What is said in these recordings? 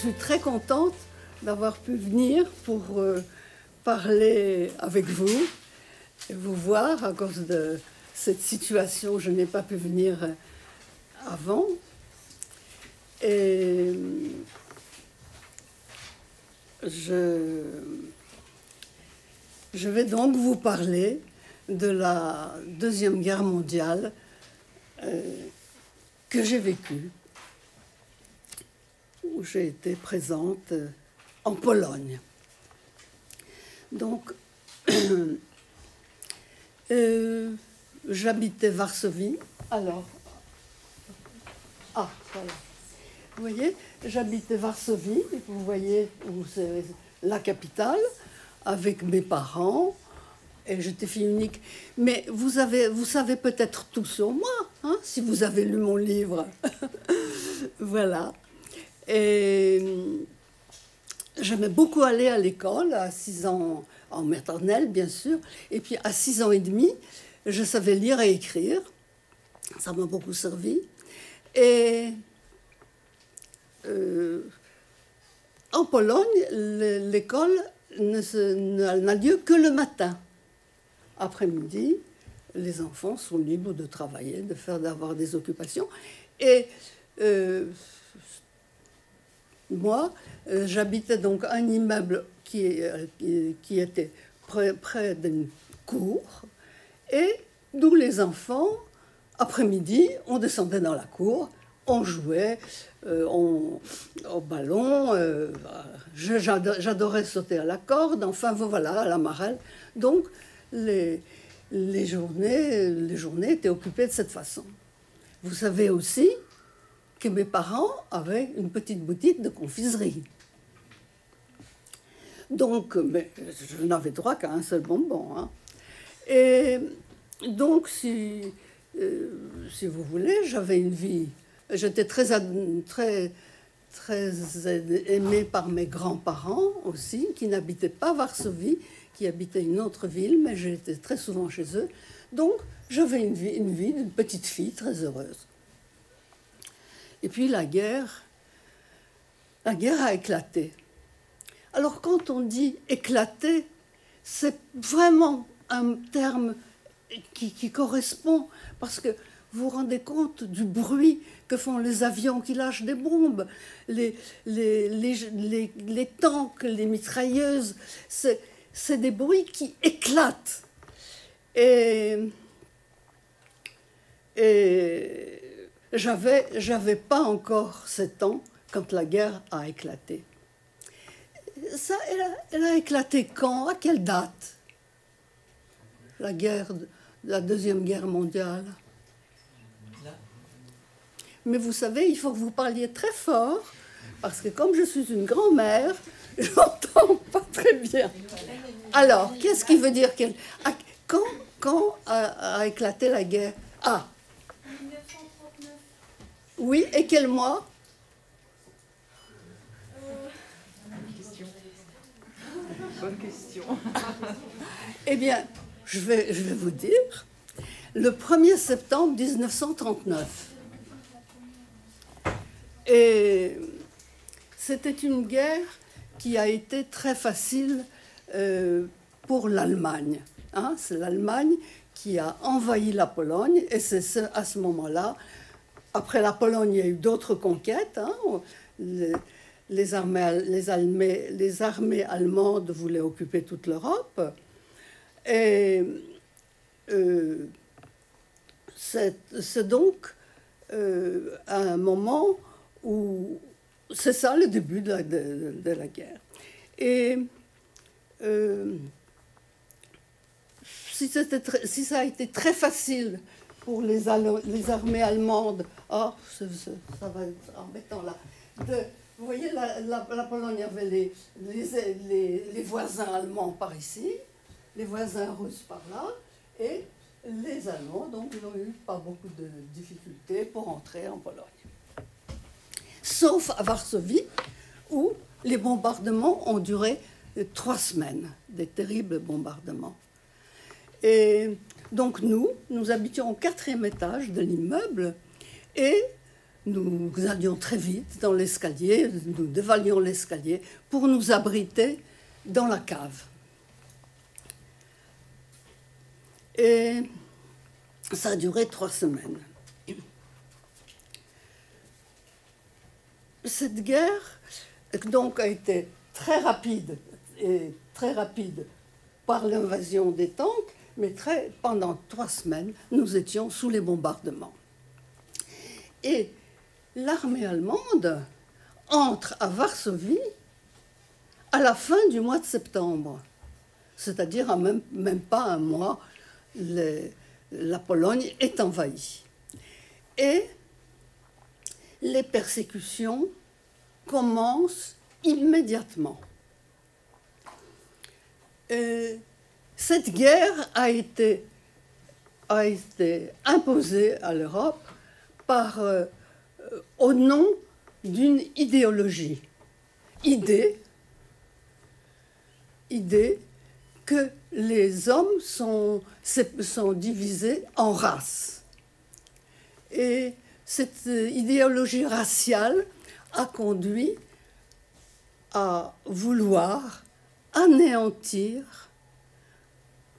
suis très contente d'avoir pu venir pour parler avec vous et vous voir. À cause de cette situation, je n'ai pas pu venir avant. Et je vais donc vous parler de la Deuxième Guerre mondiale que j'ai vécue, où j'ai été présente en Pologne. Donc, j'habitais Varsovie. Alors, voilà. Vous voyez, j'habitais Varsovie, vous voyez où c'est la capitale, avec mes parents, et j'étais fille unique. Mais vous savez peut-être tout sur moi, hein, si vous avez lu mon livre. Voilà. Et j'aimais beaucoup aller à l'école, à 6 ans, en maternelle, bien sûr. Et puis, à 6 ans et demi, je savais lire et écrire. Ça m'a beaucoup servi. Et en Pologne, l'école n'a lieu que le matin. Après-midi, les enfants sont libres de travailler, d'avoir des occupations. Et moi, j'habitais donc un immeuble qui était près d'une cour, et d'où les enfants, après-midi, on descendait dans la cour, on jouait au ballon, j'adorais sauter à la corde, enfin voilà, à la marelle. Donc les journées étaient occupées de cette façon. Vous savez aussi que mes parents avaient une petite boutique de confiserie. Donc, mais je n'avais droit qu'à un seul bonbon, hein. Et donc, si vous voulez, j'avais une vie. J'étais très aimée par mes grands-parents aussi, qui n'habitaient pas Varsovie, qui habitaient une autre ville, mais j'étais très souvent chez eux. Donc, j'avais une vie d'une petite fille très heureuse. Et puis la guerre a éclaté. Alors quand on dit éclater, c'est vraiment un terme qui correspond, parce que vous vous rendez compte du bruit que font les avions qui lâchent des bombes, les tanks, les mitrailleuses, c'est des bruits qui éclatent. Et j'avais pas encore 7 ans quand la guerre a éclaté. Ça, elle a éclaté quand? À quelle date? La Deuxième Guerre mondiale. Mais vous savez, il faut que vous parliez très fort, parce que comme je suis une grand-mère, j'entends pas très bien. Alors, qu'est-ce qui veut dire qu'elle... Quand a éclaté la guerre? Ah, 1939. oui, et quel mois? Bonne question. Eh bien, je vais vous dire, le 1er septembre 1939. Et c'était une guerre qui a été très facile pour l'Allemagne. Hein, c'est l'Allemagne qui a envahi la Pologne, et c'est à ce moment-là, après la Pologne, il y a eu d'autres conquêtes. Hein, les armées allemandes voulaient occuper toute l'Europe. Et c'est donc un moment où c'est ça le début de la guerre. Et si ça a été très facile pour les armées allemandes, ça va être embêtant là. Vous voyez, la Pologne avait les voisins allemands par ici, les voisins russes par là, et les Allemands donc n'ont eu pas beaucoup de difficultés pour entrer en Pologne. Sauf à Varsovie, où les bombardements ont duré 3 semaines, des terribles bombardements. Et donc nous habitions au 4e étage de l'immeuble, et nous allions très vite dans l'escalier, nous dévalions l'escalier pour nous abriter dans la cave. Et ça a duré 3 semaines. Cette guerre, donc, a été très rapide, et très rapide par l'invasion des tanks, mais pendant 3 semaines, nous étions sous les bombardements. Et l'armée allemande entre à Varsovie à la fin du mois de septembre, c'est-à-dire à même pas un mois, la Pologne est envahie. Et les persécutions commencent immédiatement. Cette guerre a été imposée à l'Europe au nom d'une idéologie. Idée que les hommes sont divisés en races. Et cette idéologie raciale a conduit à vouloir anéantir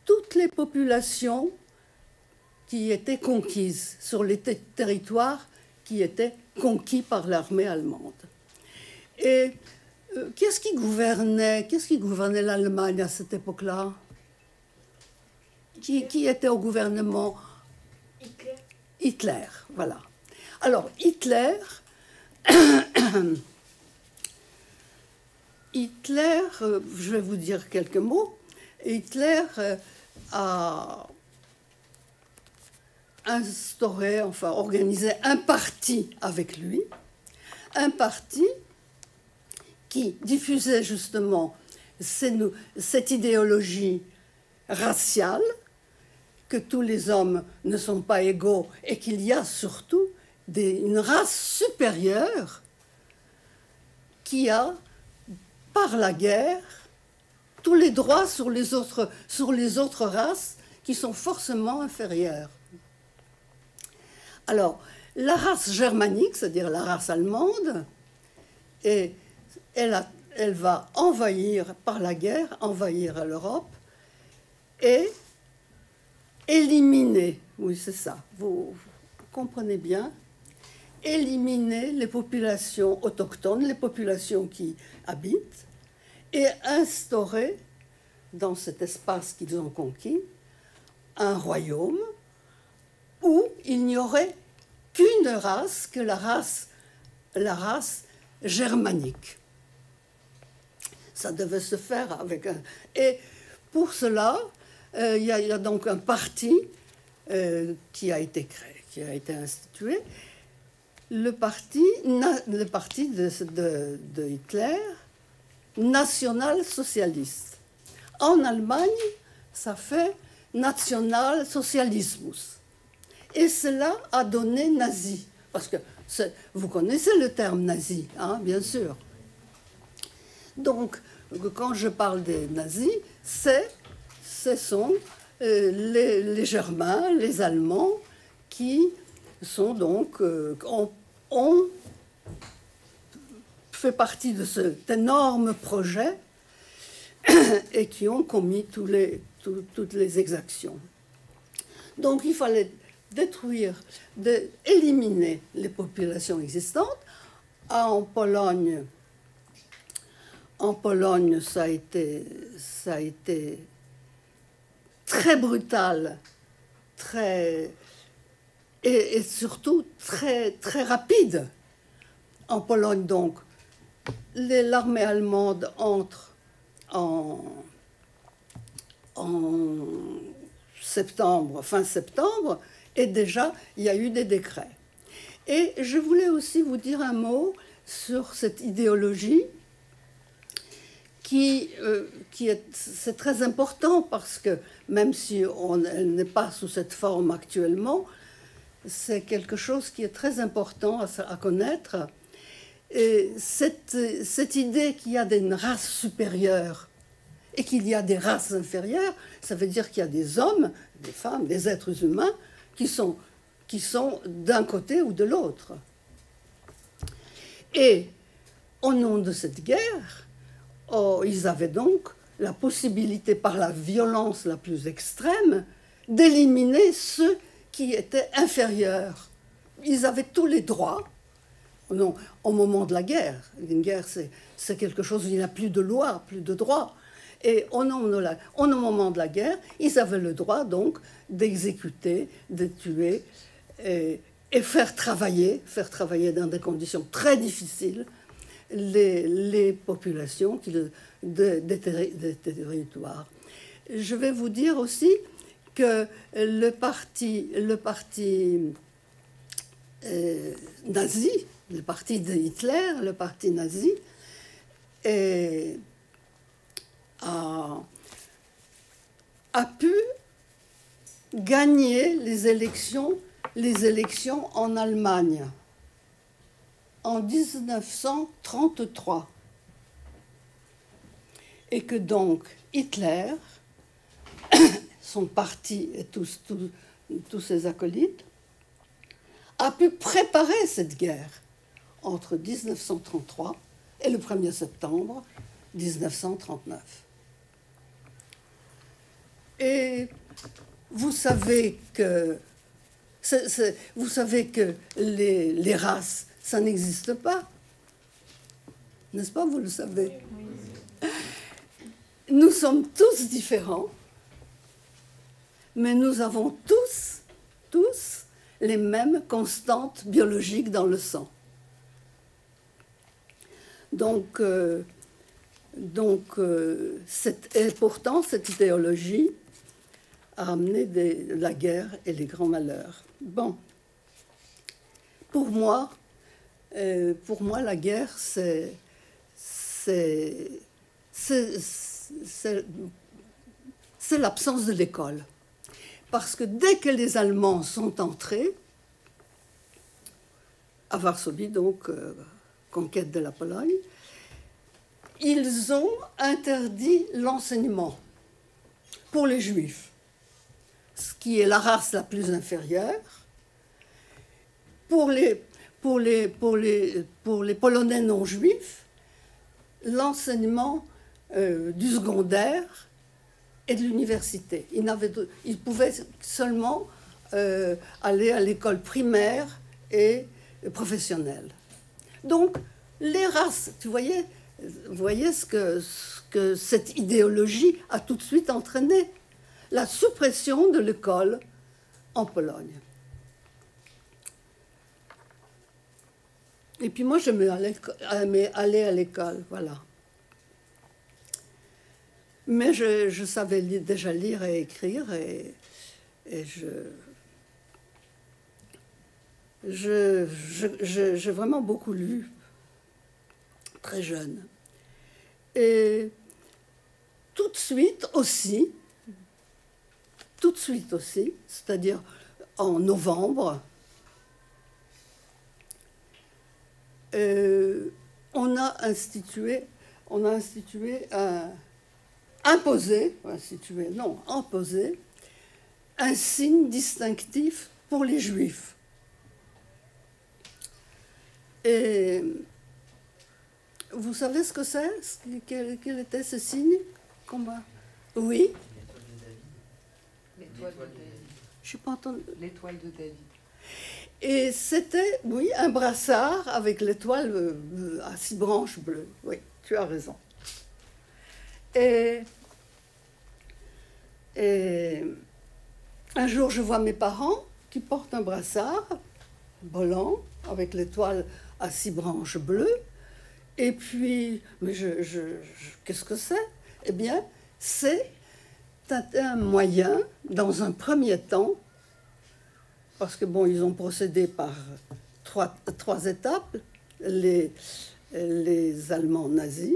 toutes les populations qui étaient conquises sur les territoires qui étaient conquis par l'armée allemande. Et qu'est-ce qui gouvernait l'Allemagne à cette époque-là? Qui était au gouvernement? Hitler, voilà. Alors, Hitler, je vais vous dire quelques mots. Hitler a instauré, enfin organisé un parti avec lui, un parti qui diffusait justement cette idéologie raciale, que tous les hommes ne sont pas égaux et qu'il y a surtout une race supérieure qui a, par la guerre, tous les droits sur les autres races qui sont forcément inférieures. Alors, la race germanique, c'est-à-dire la race allemande, elle va envahir, par la guerre, envahir l'Europe et éliminer, oui c'est ça, vous comprenez bien, éliminer les populations autochtones, les populations qui habitent, et instaurer dans cet espace qu'ils ont conquis un royaume où il n'y aurait qu'une race, que la race germanique. Ça devait se faire avec un... Et pour cela, il y a donc un parti qui a été créé, qui a été institué, le parti de Hitler, national-socialiste. En Allemagne, ça fait Nationalsozialismus. Et cela a donné nazi. Parce que vous connaissez le terme nazi, hein, bien sûr. Donc, quand je parle des nazis, ce sont les Germains, les Allemands, qui sont donc, ont fait partie de cet énorme projet et qui ont commis toutes les exactions. Donc il fallait éliminer les populations existantes. En Pologne, ça a été très brutal, et surtout très, très rapide. En Pologne, donc, l'armée allemande entre en septembre, fin septembre, et déjà, il y a eu des décrets. Et je voulais aussi vous dire un mot sur cette idéologie c'est très important parce que même si elle n'est pas sous cette forme actuellement, c'est quelque chose qui est très important à connaître. Et cette idée qu'il y a une race supérieure et qu'il y a des races inférieures, ça veut dire qu'il y a des hommes, des femmes, des êtres humains qui sont d'un côté ou de l'autre. Et au nom de cette guerre, oh, ils avaient donc la possibilité, par la violence la plus extrême, d'éliminer ceux qui étaient inférieurs. Ils avaient tous les droits. Non, au moment de la guerre, une guerre c'est quelque chose où il n'y a plus de loi, plus de droits. Et au moment de la guerre, ils avaient le droit donc d'exécuter, de tuer et faire travailler dans des conditions très difficiles les populations des territoires. Je vais vous dire aussi que le parti nazi, le parti de Hitler, le parti nazi, a pu gagner les élections en Allemagne en 1933. Et que donc Hitler, son parti et tous ses acolytes, a pu préparer cette guerre entre 1933 et le 1er septembre 1939. Et vous savez que les races, ça n'existe pas. N'est-ce pas, vous le savez? Nous sommes tous différents, mais nous avons tous les mêmes constantes biologiques dans le sang. Donc et pourtant, cette idéologie a amené la guerre et les grands malheurs. Bon, pour moi, la guerre, c'est l'absence de l'école. Parce que dès que les Allemands sont entrés, à Varsovie, donc, conquête de la Pologne, ils ont interdit l'enseignement pour les Juifs, ce qui est la race la plus inférieure. Pour les Polonais non juifs, l'enseignement du secondaire et de l'université. Ils pouvaient seulement aller à l'école primaire et professionnelle. Donc, les races, vous voyez ce que cette idéologie a tout de suite entraîné, la suppression de l'école en Pologne. Et puis moi, j'aimais aller à l'école, voilà. Mais je savais déjà lire et écrire, et j'ai vraiment beaucoup lu, très jeune. Et tout de suite aussi, c'est-à-dire en novembre, on a imposé un signe distinctif pour les Juifs. Et vous savez ce que c'est? Quel était ce signe? Oui? L'étoile de David. Je n'ai pas entendu. L'étoile de David. Et c'était, oui, un brassard avec l'étoile à 6 branches bleues. Oui, tu as raison. Et un jour, je vois mes parents qui portent un brassard blanc avec l'étoile à 6 branches bleues. Et puis, mais qu'est-ce que c'est? Eh bien, c'est un moyen, dans un premier temps, parce que bon, ils ont procédé par trois étapes, les Allemands nazis,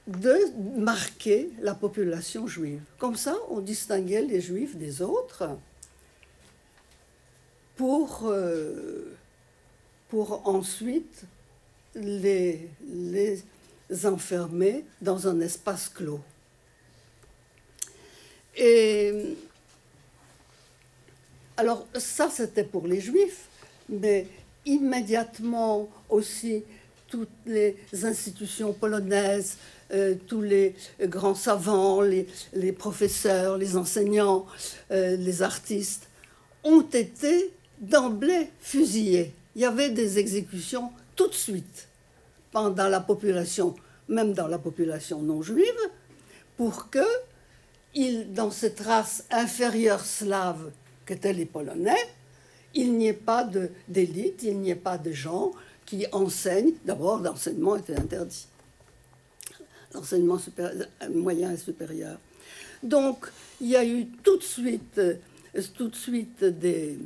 de marquer la population juive. Comme ça, on distinguait les Juifs des autres pour ensuite les enfermer dans un espace clos. Et alors, ça, c'était pour les Juifs, mais immédiatement aussi, toutes les institutions polonaises, tous les grands savants, les professeurs, les enseignants, les artistes, ont été d'emblée fusillés. Il y avait des exécutions tout de suite dans la population, même dans la population non juive, pour que, dans cette race inférieure slave qu'étaient les Polonais, il n'y ait pas d'élite, il n'y ait pas de gens qui enseignent. D'abord, l'enseignement était interdit. L'enseignement moyen et supérieur. Donc, il y a eu tout de suite des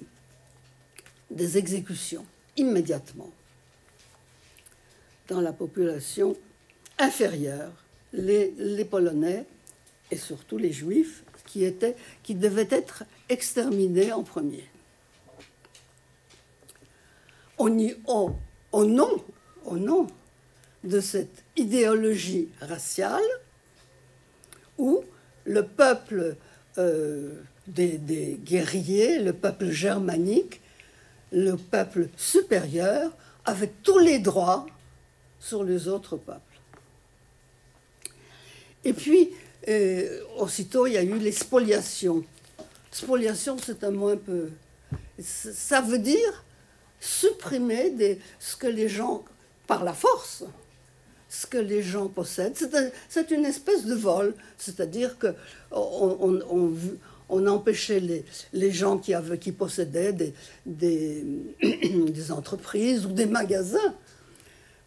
exécutions, immédiatement, dans la population inférieure, les Polonais et surtout les Juifs qui devaient être exterminés en premier. Au nom de cette idéologie raciale où le peuple des guerriers, le peuple germanique, le peuple supérieur avait tous les droits sur les autres peuples. Et puis, aussitôt, il y a eu les spoliations. Spoliation, c'est un mot un peu... Ça veut dire supprimer ce que les gens, par la force, ce que les gens possèdent. C'est une espèce de vol, c'est-à-dire qu'on empêchait les gens qui possédaient des entreprises ou des magasins.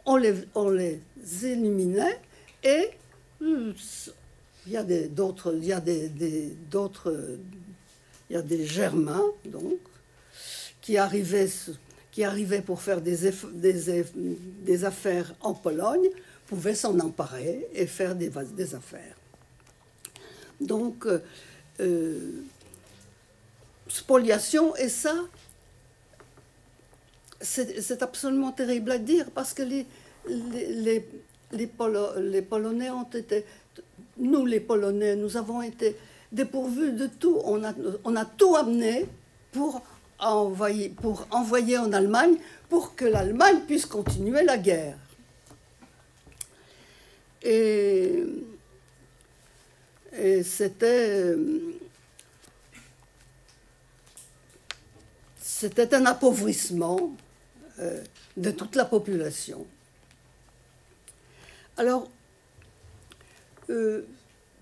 On les éliminait et il y a des Germains donc qui arrivaient pour faire des affaires en Pologne, pouvaient s'en emparer et faire des affaires. Donc, spoliation, et ça, c'est absolument terrible à dire, parce que les Polonais ont été... Nous, les Polonais, nous avons été dépourvus de tout. On a tout amené pour envoyer en Allemagne, pour que l'Allemagne puisse continuer la guerre. Et c'était un appauvrissement de toute la population. Alors,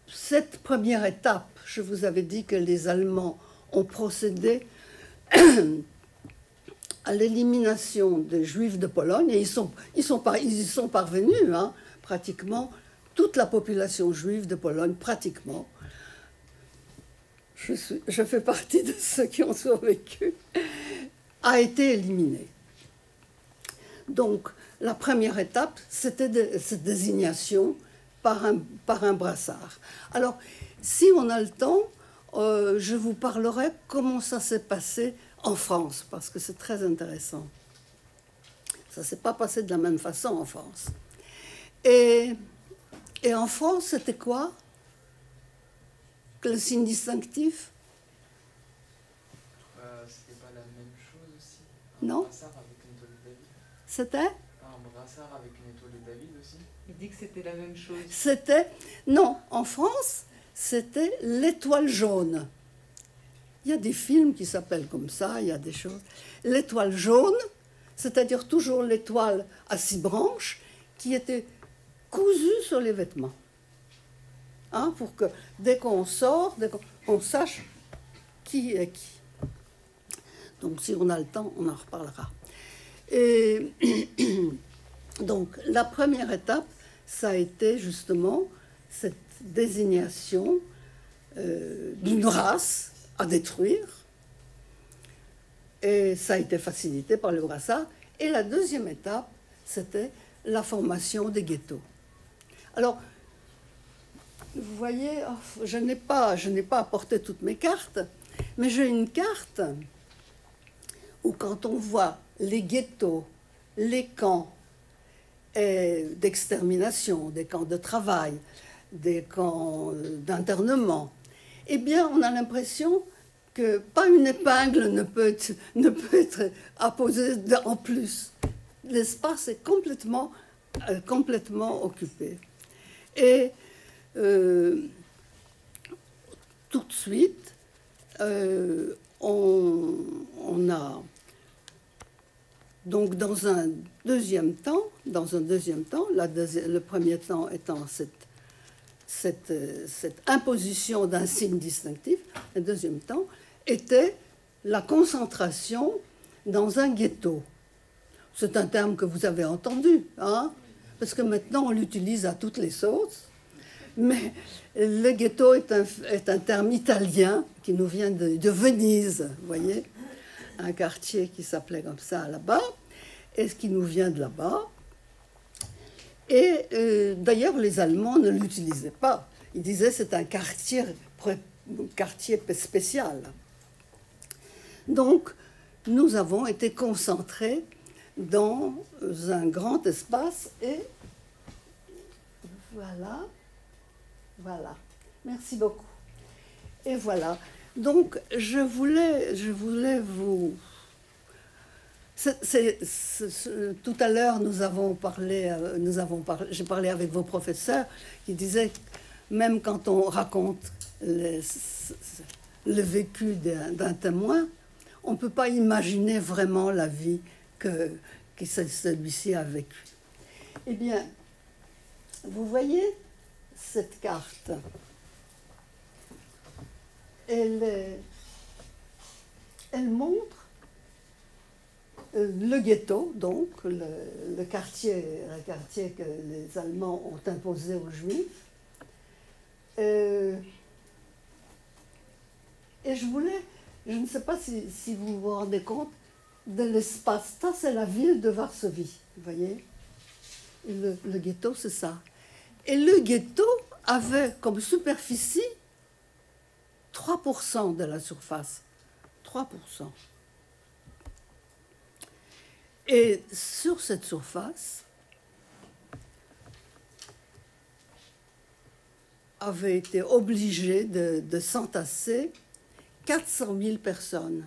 cette première étape, je vous avais dit que les Allemands ont procédé à l'élimination des Juifs de Pologne, et ils y sont parvenus, hein, pratiquement toute la population juive de Pologne, pratiquement. Je fais partie de ceux qui ont survécu, a été éliminée. Donc, la première étape, c'était cette désignation par un brassard. Alors, si on a le temps, je vous parlerai comment ça s'est passé en France, parce que c'est très intéressant. Ça ne s'est pas passé de la même façon en France. Et en France, c'était quoi le signe distinctif? C'était pas la même chose aussi. Non. Un brassard avec une étoile de David. C'était Un brassard avec une étoile de David aussi. Il dit que c'était la même chose. Non, en France, c'était l'étoile jaune. Il y a des films qui s'appellent comme ça, il y a des choses. L'étoile jaune, c'est-à-dire toujours l'étoile à 6 branches, qui était cousue sur les vêtements. Hein, pour que dès qu'on sort, on sache qui est qui. Donc si on a le temps, on en reparlera. Et donc la première étape, ça a été justement cette désignation d'une race à détruire. Et ça a été facilité par le brassard. Et la deuxième étape, c'était la formation des ghettos. Alors, vous voyez, je n'ai pas apporté toutes mes cartes, mais j'ai une carte où quand on voit les ghettos, les camps d'extermination, des camps de travail, des camps d'internement, eh bien, on a l'impression que pas une épingle ne peut être apposée en plus. L'espace est complètement complètement occupé. Et tout de suite, on a donc dans un deuxième temps, le premier temps étant cette imposition d'un signe distinctif, le deuxième temps était la concentration dans un ghetto. C'est un terme que vous avez entendu, hein, parce que maintenant on l'utilise à toutes les sauces. Mais le ghetto est un terme italien qui nous vient de Venise, vous voyez, un quartier qui s'appelait comme ça là-bas, et ce qui nous vient de là-bas. Et d'ailleurs, les Allemands ne l'utilisaient pas. Ils disaient c'est un quartier spécial. Donc, nous avons été concentrés dans un grand espace et voilà. Voilà, merci beaucoup. Et voilà, donc je voulais vous... tout à l'heure, j'ai parlé avec vos professeurs qui disaient que même quand on raconte le vécu d'un témoin, on ne peut pas imaginer vraiment la vie que celui-ci a vécue. Eh bien, vous voyez cette carte, elle montre le ghetto, donc le quartier que les Allemands ont imposé aux Juifs. Et je ne sais pas si vous vous rendez compte de l'espace. Ça, c'est la ville de Varsovie, vous voyez. Et le ghetto, c'est ça. Et le ghetto avait comme superficie 3% de la surface. 3%. Et sur cette surface avaient été obligés de s'entasser 400 000 personnes.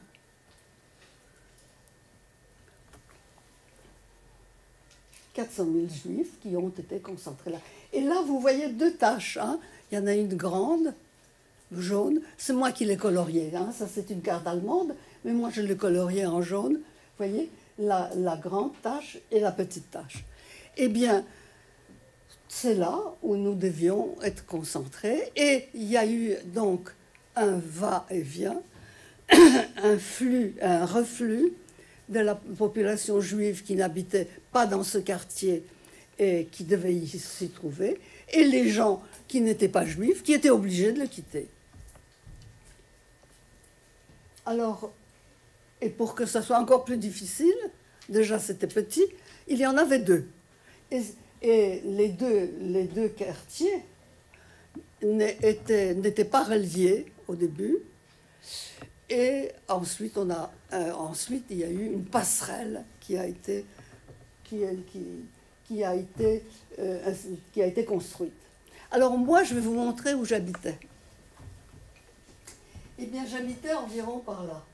« 400 000 Juifs qui ont été concentrés là. » Et là, vous voyez deux taches. Hein. Il y en a une grande, jaune. C'est moi qui l'ai coloriée. Hein. Ça, c'est une carte allemande, mais moi, je l'ai coloriée en jaune. Vous voyez, la grande tache et la petite tache. Eh bien, c'est là où nous devions être concentrés. Et il y a eu donc un va-et-vient, un reflux de la population juive qui n'habitait pas dans ce quartier et qui devait s'y trouver, et les gens qui n'étaient pas juifs, qui étaient obligés de le quitter. Alors, et pour que ça soit encore plus difficile, déjà c'était petit, il y en avait deux. Et les deux quartiers n'étaient pas reliés au début. Et ensuite, il y a eu une passerelle qui a été construite. Alors moi, je vais vous montrer où j'habitais. Eh bien, j'habitais environ par là,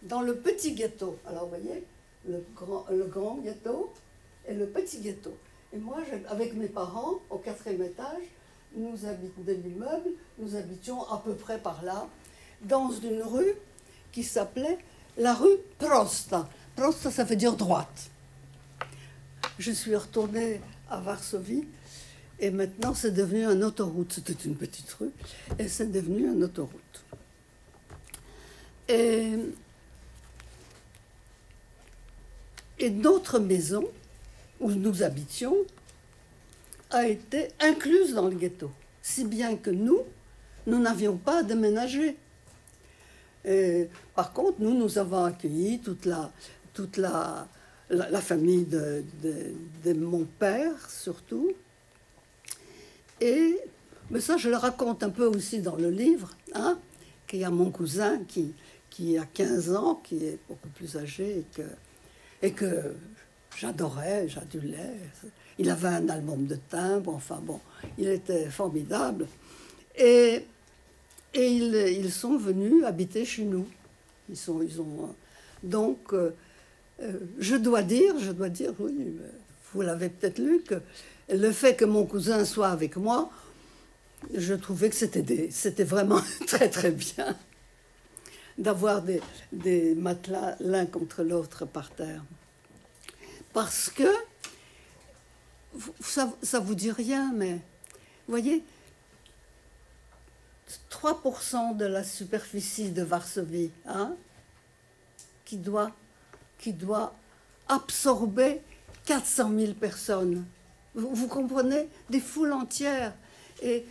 dans le petit ghetto. Alors, vous voyez, le grand ghetto et le petit ghetto. Et moi, avec mes parents, au 4e étage, nous habitions de l'immeuble, nous habitions à peu près par là, dans une rue qui s'appelait la rue Prosta. Prosta, ça veut dire droite. Je suis retournée à Varsovie et maintenant c'est devenu une autoroute. C'était une petite rue et c'est devenu une autoroute. Et notre maison où nous habitions a été incluse dans le ghetto, si bien que nous n'avions pas à déménager. Par contre, nous avons accueilli toute la famille de mon père, surtout. Mais ça, je le raconte un peu aussi dans le livre, hein, qu'il y a mon cousin qui a 15 ans, qui est beaucoup plus âgé et que j'adorais, j'adulais. Il avait un album de timbres, enfin bon, il était formidable. Et ils sont venus habiter chez nous. Donc, je dois dire, oui, vous l'avez peut-être lu, que le fait que mon cousin soit avec moi, je trouvais que c'était vraiment très très bien d'avoir des matelas l'un contre l'autre par terre. Parce que, ça vous dit rien, mais vous voyez, 3% de la superficie de Varsovie, hein, qui doit absorber 400 000 personnes. Vous comprenez? Des foules entières. Et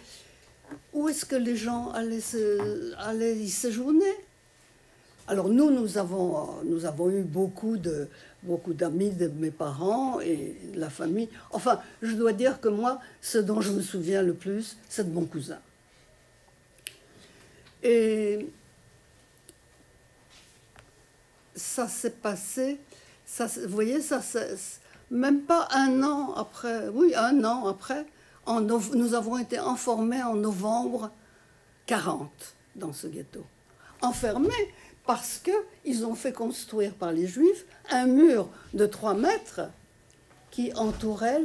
où est-ce que les gens allaient y séjourner? Alors nous avons eu beaucoup d'amis de mes parents et de la famille. Enfin, je dois dire que moi, ce dont je me souviens le plus, c'est de mon cousin. Et ça s'est passé, vous voyez, même pas un an après, oui, un an après, nous avons été enfermés en novembre 40 dans ce ghetto. Enfermés parce qu'ils ont fait construire par les Juifs un mur de 3 mètres qui entourait,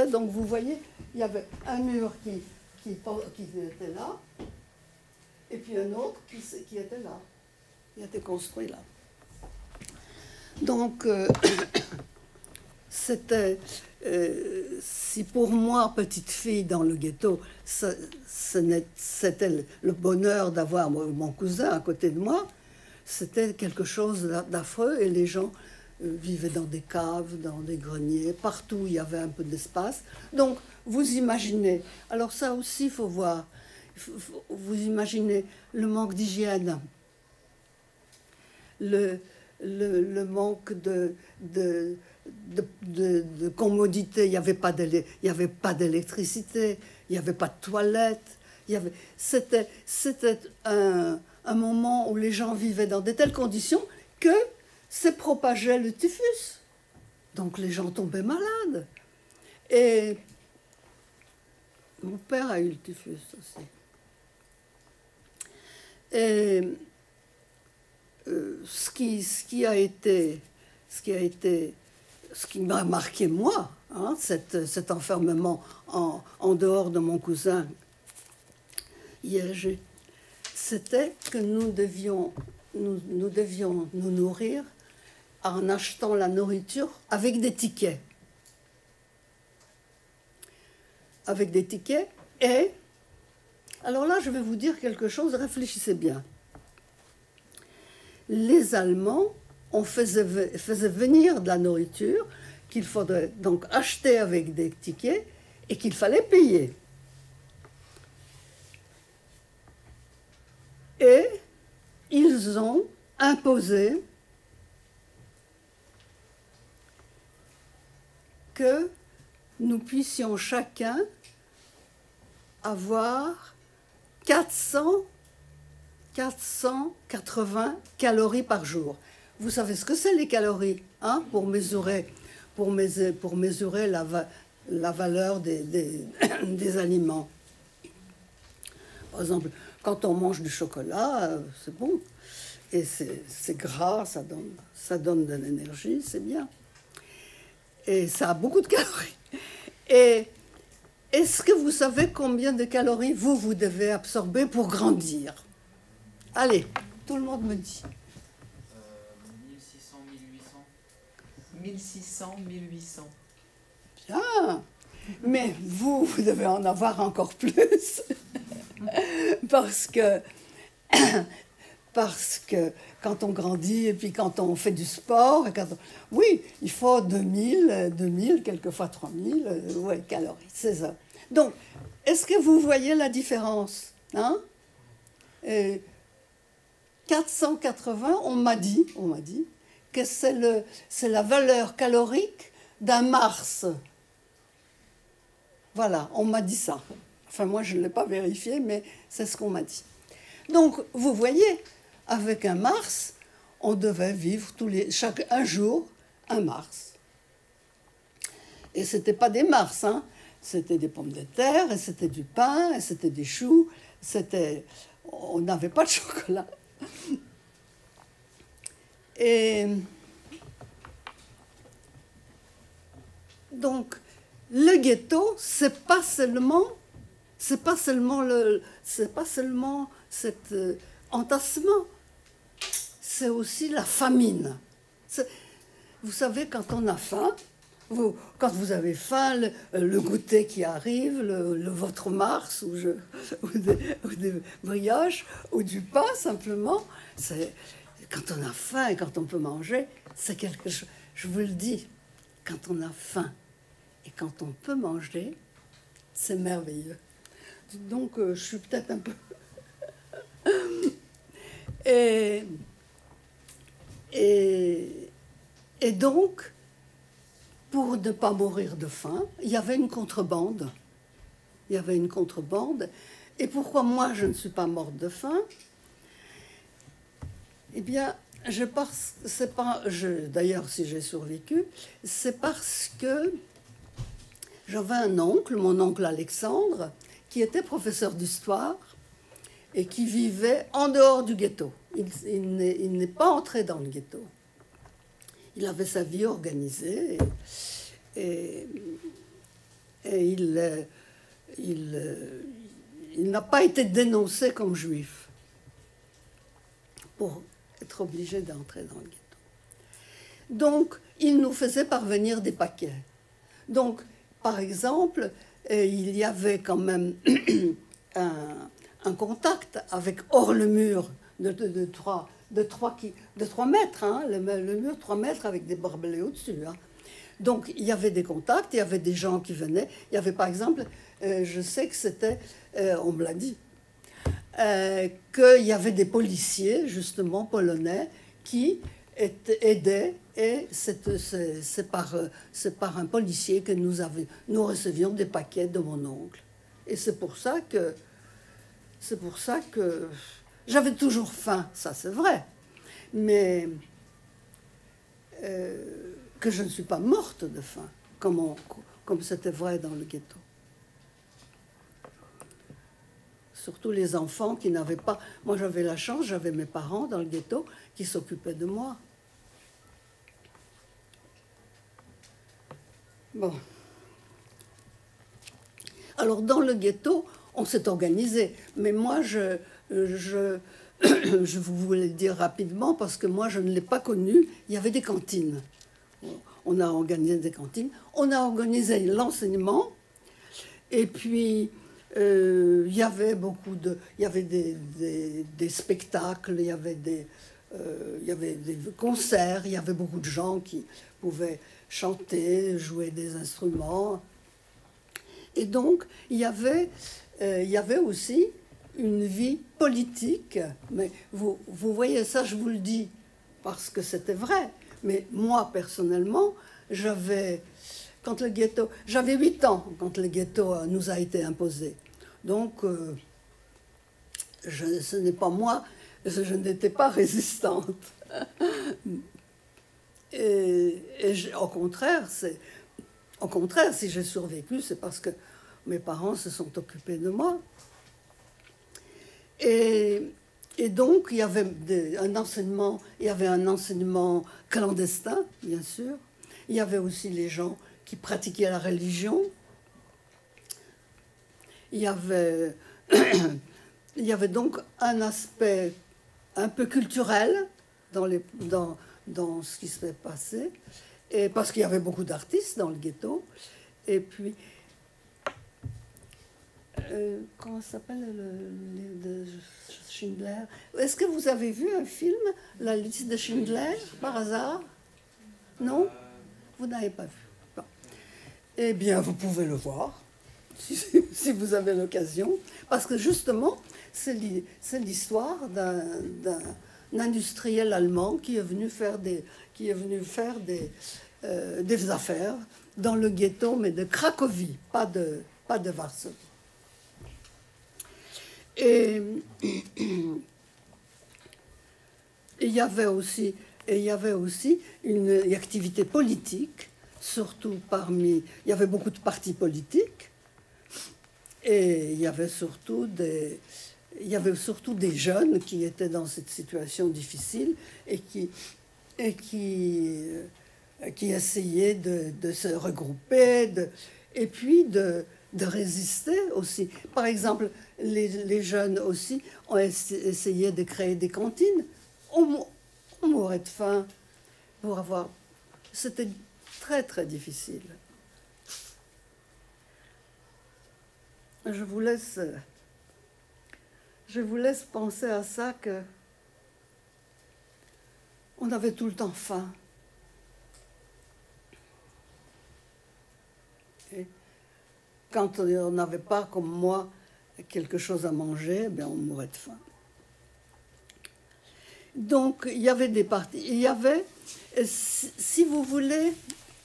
donc vous voyez, il y avait un mur qui était là, et puis un autre qui était là. Il a été construit là. Donc, c'était, si pour moi, petite fille dans le ghetto, c'était le bonheur d'avoir mon cousin à côté de moi, c'était quelque chose d'affreux, et les gens vivaient dans des caves, dans des greniers, partout il y avait un peu d'espace. Donc, vous imaginez, alors ça aussi, il faut voir, vous imaginez le manque d'hygiène, le manque de commodité, il n'y avait pas d'électricité, il n'y avait pas de toilettes, c'était un moment où les gens vivaient dans de telles conditions que s'est propagé le typhus. Donc les gens tombaient malades. Et mon père a eu le typhus aussi. Et ce qui m'a marqué moi, hein, cet enfermement en dehors de mon cousin Yegé, c'était que nous devions nous nourrir en achetant la nourriture avec des tickets. Avec des tickets. Et alors là, je vais vous dire quelque chose, réfléchissez bien. Les Allemands faisaient venir de la nourriture qu'il faudrait donc acheter avec des tickets et qu'il fallait payer. Et ils ont imposé que nous puissions chacun avoir 480 calories par jour. Vous savez ce que c'est les calories, hein, pour mesurer la valeur des aliments. Par exemple, quand on mange du chocolat, c'est bon. Et c'est gras, ça donne de l'énergie, c'est bien. Et ça a beaucoup de calories. Et est-ce que vous savez combien de calories vous devez absorber pour grandir? Allez, tout le monde me dit. 1600, 1800. 1600, 1800. Bien. Mais vous devez en avoir encore plus. Parce que quand on grandit et puis quand on fait du sport, oui, il faut 2000, quelquefois 3000 ouais, calories, c'est ça. Donc, est-ce que vous voyez la différence, hein? 480, on m'a dit que c'est la valeur calorique d'un Mars. Voilà, on m'a dit ça. Enfin, moi, je ne l'ai pas vérifié, mais c'est ce qu'on m'a dit. Donc, vous voyez, avec un Mars, on devait vivre un jour un Mars. Et ce n'était pas des Mars, hein. C'était des pommes de terre, et c'était du pain, et c'était des choux. On n'avait pas de chocolat. Et Donc, le ghetto, c'est pas seulement cet entassement, c'est aussi la famine. Vous savez, quand on a faim, quand vous avez faim, le goûter qui arrive, votre Mars ou des brioches ou du pain simplement, quand on a faim et quand on peut manger, c'est quelque chose. Je vous le dis, quand on a faim et quand on peut manger, c'est merveilleux. Donc, je suis peut-être un peu... Et donc, pour ne pas mourir de faim, il y avait une contrebande. Il y avait une contrebande. Et pourquoi moi, je ne suis pas morte de faim? Eh bien, d'ailleurs, si j'ai survécu, c'est parce que j'avais un oncle, mon oncle Alexandre, qui était professeur d'histoire et qui vivait en dehors du ghetto. Il n'est pas entré dans le ghetto. Il avait sa vie organisée et il n'a pas été dénoncé comme juif pour être obligé d'entrer dans le ghetto. Donc, il nous faisait parvenir des paquets. Donc, par exemple, il y avait quand même un contact avec hors le mur de 3 mètres, hein, le mur 3 mètres avec des barbelés au-dessus. Hein. Donc, il y avait des contacts, il y avait des gens qui venaient. Il y avait, par exemple, je sais que c'était, on me l'a dit, qu'il y avait des policiers, justement, polonais, qui aidaient, et c'est par un policier que nous recevions des paquets de mon oncle. Et c'est pour ça que j'avais toujours faim, ça c'est vrai, mais que je ne suis pas morte de faim, comme c'était vrai dans le ghetto. Surtout les enfants qui n'avaient pas... Moi j'avais la chance, j'avais mes parents dans le ghetto qui s'occupaient de moi. Bon. Alors dans le ghetto, on s'est organisé, mais moi je vous voulais le dire rapidement parce que moi je ne l'ai pas connu. Il y avait des cantines. On a organisé des cantines, on a organisé l'enseignement, et puis il y avait des spectacles, il y avait des concerts, il y avait beaucoup de gens qui pouvaient chanter, jouer des instruments. Et donc, il y avait aussi une vie politique. Mais vous voyez, ça, je vous le dis parce que c'était vrai. Mais moi, personnellement, j'avais 8 ans quand le ghetto nous a été imposé. Donc, ce n'est pas moi, je n'étais pas résistante. Au contraire, si j'ai survécu, c'est parce que mes parents se sont occupés de moi. Et donc, il y avait un enseignement clandestin, bien sûr. Il y avait aussi les gens qui pratiquaient la religion. Il y avait donc un aspect un peu culturel dans ce qui s'est passé, et parce qu'il y avait beaucoup d'artistes dans le ghetto. Et puis, comment ça s'appelle, de Schindler? Est-ce que vous avez vu un film, La liste de Schindler, par hasard? Non? Vous n'avez pas vu. Bon. Eh bien, vous pouvez le voir, si vous avez l'occasion, parce que justement, c'est l'histoire d'un industriel allemand qui est venu faire des affaires dans le ghetto, mais de Cracovie, pas de Varsovie. Et il y avait aussi une activité politique, surtout il y avait beaucoup de partis politiques, et il y avait surtout des jeunes qui étaient dans cette situation difficile et qui qui essayaient de se regrouper, et puis de résister aussi. Par exemple, les jeunes aussi ont essayé de créer des cantines. On mourait de faim pour avoir... C'était très, très difficile. Je vous laisse penser à ça, que on avait tout le temps faim. Et quand on n'avait pas, comme moi, quelque chose à manger, bien on mourait de faim. Donc, il y avait des parties. Il y avait, si vous voulez,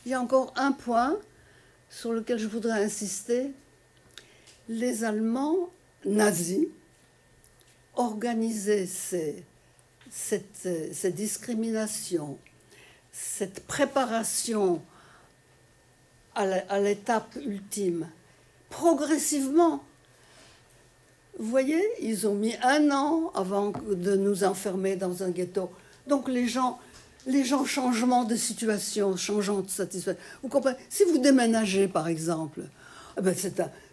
il y a encore un point sur lequel je voudrais insister. Les Allemands nazis organisaient ces discriminations, cette préparation à l'étape ultime, progressivement. Vous voyez, ils ont mis 1 an avant de nous enfermer dans un ghetto. Donc les gens changement de situation, changeant de satisfaction. Vous comprenez? Si vous déménagez, par exemple, eh ben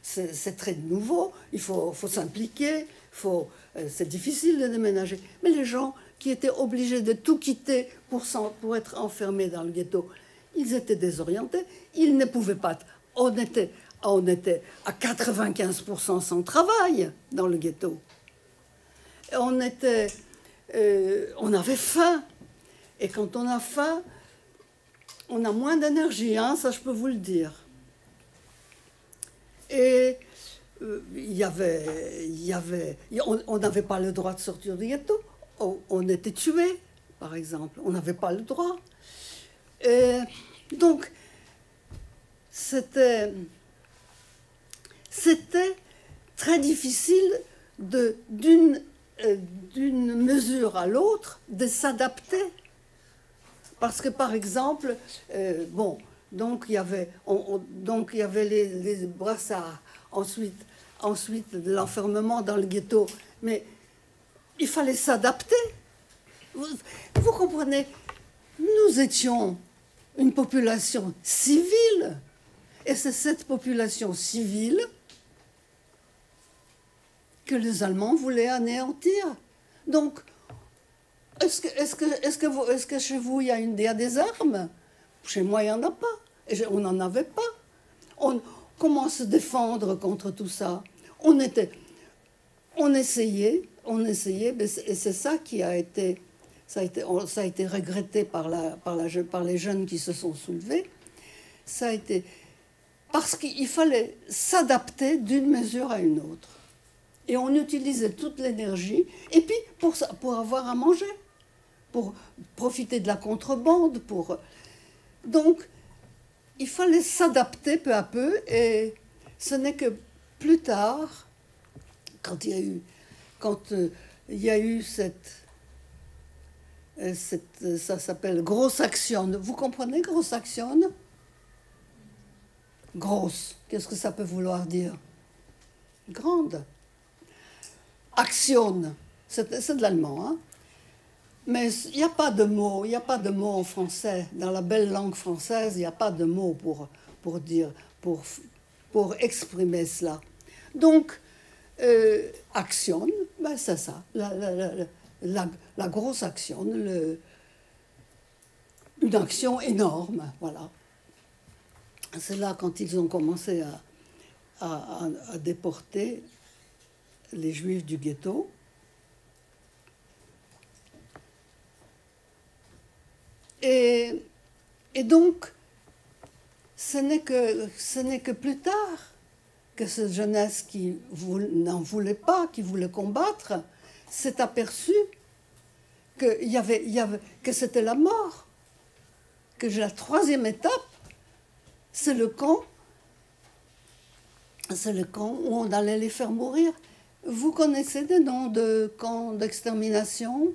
c'est très nouveau, il faut s'impliquer, c'est difficile de déménager. Mais les gens qui étaient obligés de tout quitter pour être enfermés dans le ghetto, ils étaient désorientés, ils ne pouvaient pas... On était à 95% sans travail dans le ghetto. On avait faim. Et quand on a faim, on a moins d'énergie, hein, ça je peux vous le dire. Et on n'avait pas le droit de sortir du ghetto. On était tués, par exemple. On n'avait pas le droit. Et donc, c'était très difficile d'une mesure à l'autre de s'adapter. Parce que, par exemple, donc il y avait les brassards, ensuite de l'enfermement dans le ghetto, mais il fallait s'adapter. Vous comprenez, nous étions une population civile, et c'est cette population civile que les Allemands voulaient anéantir. Donc, est-ce que chez vous, il y a des armes? Chez moi, il n'y en a pas. On n'en avait pas. Comment se défendre contre tout ça? On essayait, et c'est ça qui a été... Ça a été regretté par les jeunes qui se sont soulevés. Ça a été... Parce qu'il fallait s'adapter d'une mesure à une autre. Et on utilisait toute l'énergie, et puis pour avoir à manger, pour profiter de la contrebande. Donc, il fallait s'adapter peu à peu, et ce n'est que plus tard, quand il y a eu ça s'appelle Grosse Action. Vous comprenez Grosse Action? Grosse, qu'est-ce que ça peut vouloir dire? Grande. Action, c'est de l'allemand, hein? Mais il n'y a pas de mot, en français. Dans la belle langue française, il n'y a pas de mot pour exprimer cela. Donc, action, ben c'est ça, la grosse action, une action énorme, voilà. C'est là quand ils ont commencé à déporter les Juifs du ghetto. Et donc, ce n'est que plus tard que cette jeunesse qui n'en voulait pas, qui voulait combattre, s'est aperçue que c'était la mort, que la troisième étape, c'est le camp où on allait les faire mourir. Vous connaissez des noms de camps d'extermination?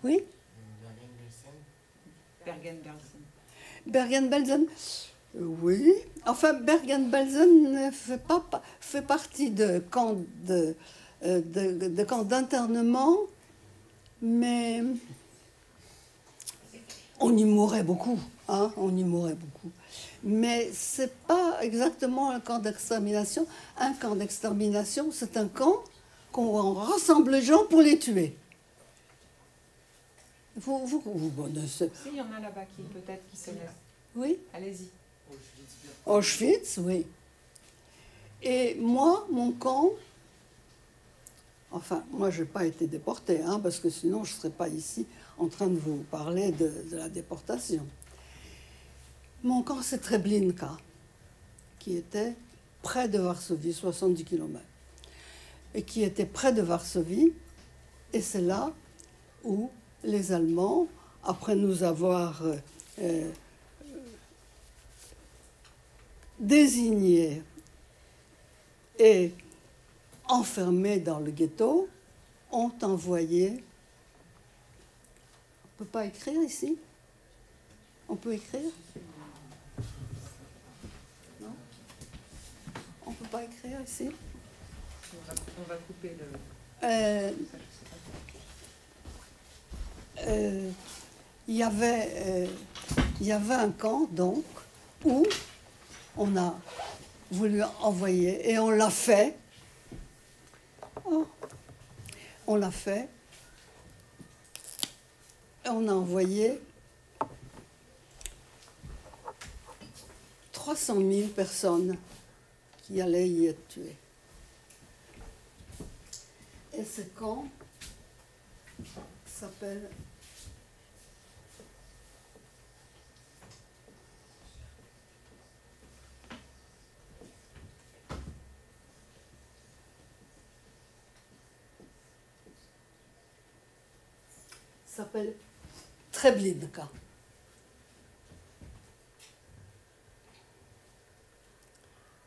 Oui? Bergen-Belsen. Bergen-Belsen, oui. Enfin, Bergen-Belsen fait partie de camps d'internement Mais on y mourait beaucoup, hein, on y mourait beaucoup. Mais ce n'est pas exactement un camp d'extermination. Un camp d'extermination, c'est un camp qu'on rassemble les gens pour les tuer. Vous connaissez. Si, il y en a là-bas qui peut-être qui se laissent. Oui. Allez-y. Auschwitz, oui. Et moi, mon camp, enfin, moi, je n'ai pas été déportée, hein, parce que sinon, je ne serais pas ici en train de vous parler de la déportation. Mon camp, c'est Treblinka, qui était près de Varsovie, 70 km. Et qui était près de Varsovie, et c'est là où les Allemands, après nous avoir désignés et enfermés dans le ghetto, ont envoyé... On ne peut pas écrire ici? On peut écrire? Non? On ne peut pas écrire ici? On va couper le... Il y avait un camp, donc, où on a voulu envoyer, et on l'a fait. Oh, on l'a fait. Et on a envoyé 300 000 personnes qui allaient y être tuées. Et ce camp s'appelle... s'appelle Treblinka.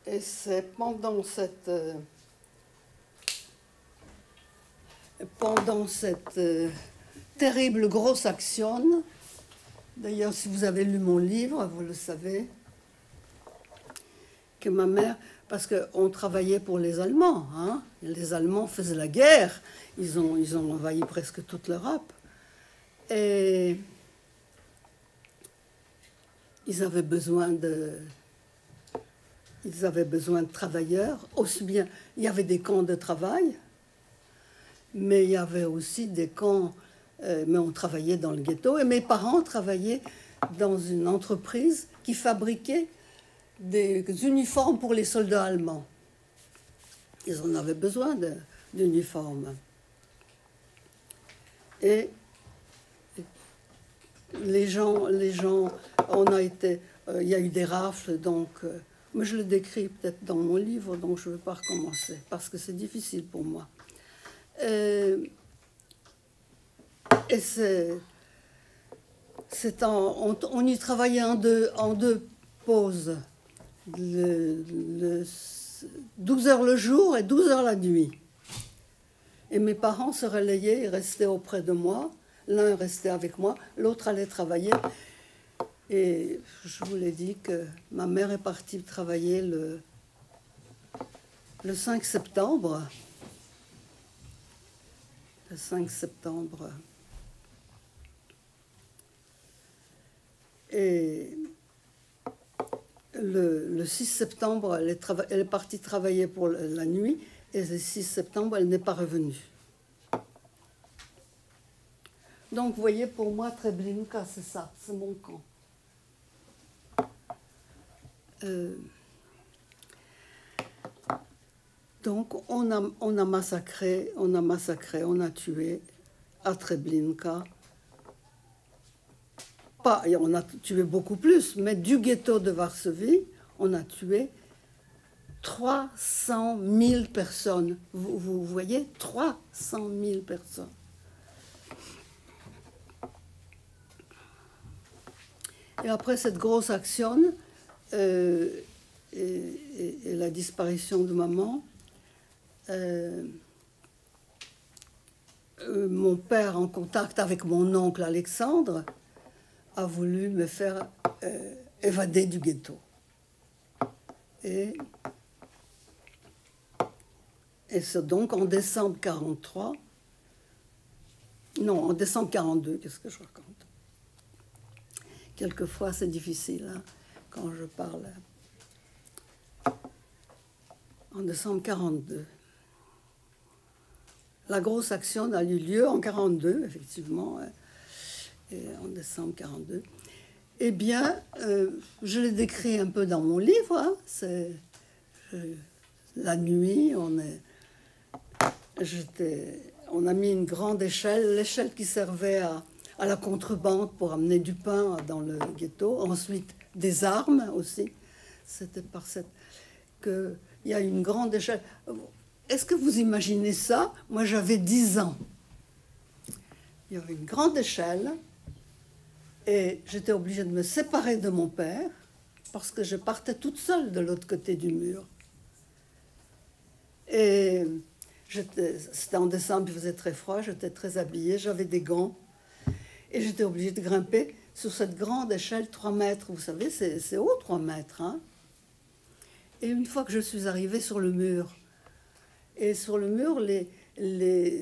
Et c'est pendant cette terrible grosse action, d'ailleurs si vous avez lu mon livre, vous le savez, que ma mère, parce qu'on travaillait pour les Allemands, hein, les Allemands faisaient la guerre, ils ont envahi presque toute l'Europe. Et ils avaient besoin de travailleurs, aussi bien, il y avait des camps de travail, mais il y avait aussi des camps, mais on travaillait dans le ghetto, et mes parents travaillaient dans une entreprise qui fabriquait des uniformes pour les soldats allemands. Ils en avaient besoin d'uniformes. Et les gens, on a été, il y a eu des rafles, donc, mais je le décris peut-être dans mon livre, donc je ne veux pas recommencer, parce que c'est difficile pour moi. Et on y travaillait en deux pauses, 12 heures le jour et 12 heures la nuit. Et mes parents se relayaient, ils restaient auprès de moi. L'un restait avec moi, l'autre allait travailler. Et je vous l'ai dit que ma mère est partie travailler le 5 septembre. Le 5 septembre. Et le 6 septembre, elle est partie travailler pour la nuit. Et le 6 septembre, elle n'est pas revenue. Donc, vous voyez, pour moi, Treblinka, c'est ça, c'est mon camp. Donc, on a massacré, on a tué à Treblinka. Et on a tué beaucoup plus, mais du ghetto de Varsovie, on a tué 300 000 personnes. Vous voyez, 300 000 personnes. Et après cette grosse action et la disparition de maman, mon père, en contact avec mon oncle Alexandre, a voulu me faire évader du ghetto. Et c'est donc en décembre 1943, Non, en décembre 42, qu'est-ce que je raconte? Quelquefois, c'est difficile hein, quand je parle. En décembre 42. La grosse action a eu lieu en 42, effectivement, et en décembre 42. Eh bien, je l'ai décrit un peu dans mon livre. Hein, c'est la nuit, on a mis une grande échelle, l'échelle qui servait à la contrebande pour amener du pain dans le ghetto. Ensuite, des armes aussi. C'était par qu'il y a une grande échelle. Est-ce que vous imaginez ça? Moi, j'avais 10 ans. Il y avait une grande échelle et j'étais obligée de me séparer de mon père parce que je partais toute seule de l'autre côté du mur. Et c'était en décembre, il faisait très froid, j'étais très habillée, j'avais des gants. Et j'étais obligée de grimper sur cette grande échelle, 3 mètres. Vous savez, c'est haut, 3 mètres. Hein. Et une fois que je suis arrivée sur le mur, et sur le mur, les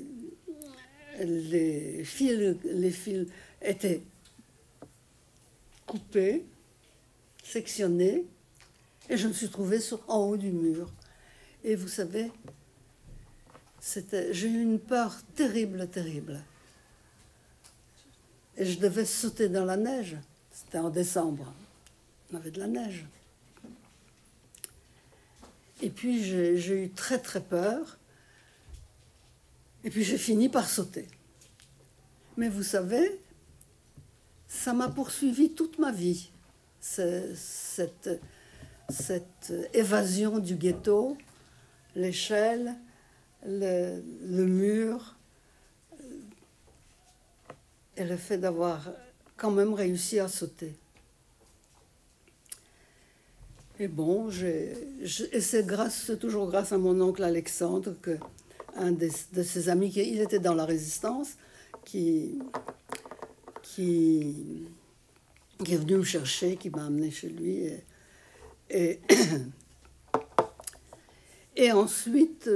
fils étaient coupés, sectionnés, et je me suis trouvée en haut du mur. Et vous savez, j'ai eu une peur terrible, terrible. Et je devais sauter dans la neige. C'était en décembre. On avait de la neige. Et puis j'ai eu très très peur. Et puis j'ai fini par sauter. Mais vous savez, ça m'a poursuivi toute ma vie. Cette évasion du ghetto, l'échelle, le mur, et le fait d'avoir quand même réussi à sauter. Et bon, et c'est toujours grâce à mon oncle Alexandre que un de ses amis, il était dans la résistance, qui est venu me chercher, qui m'a amené chez lui. Et ensuite,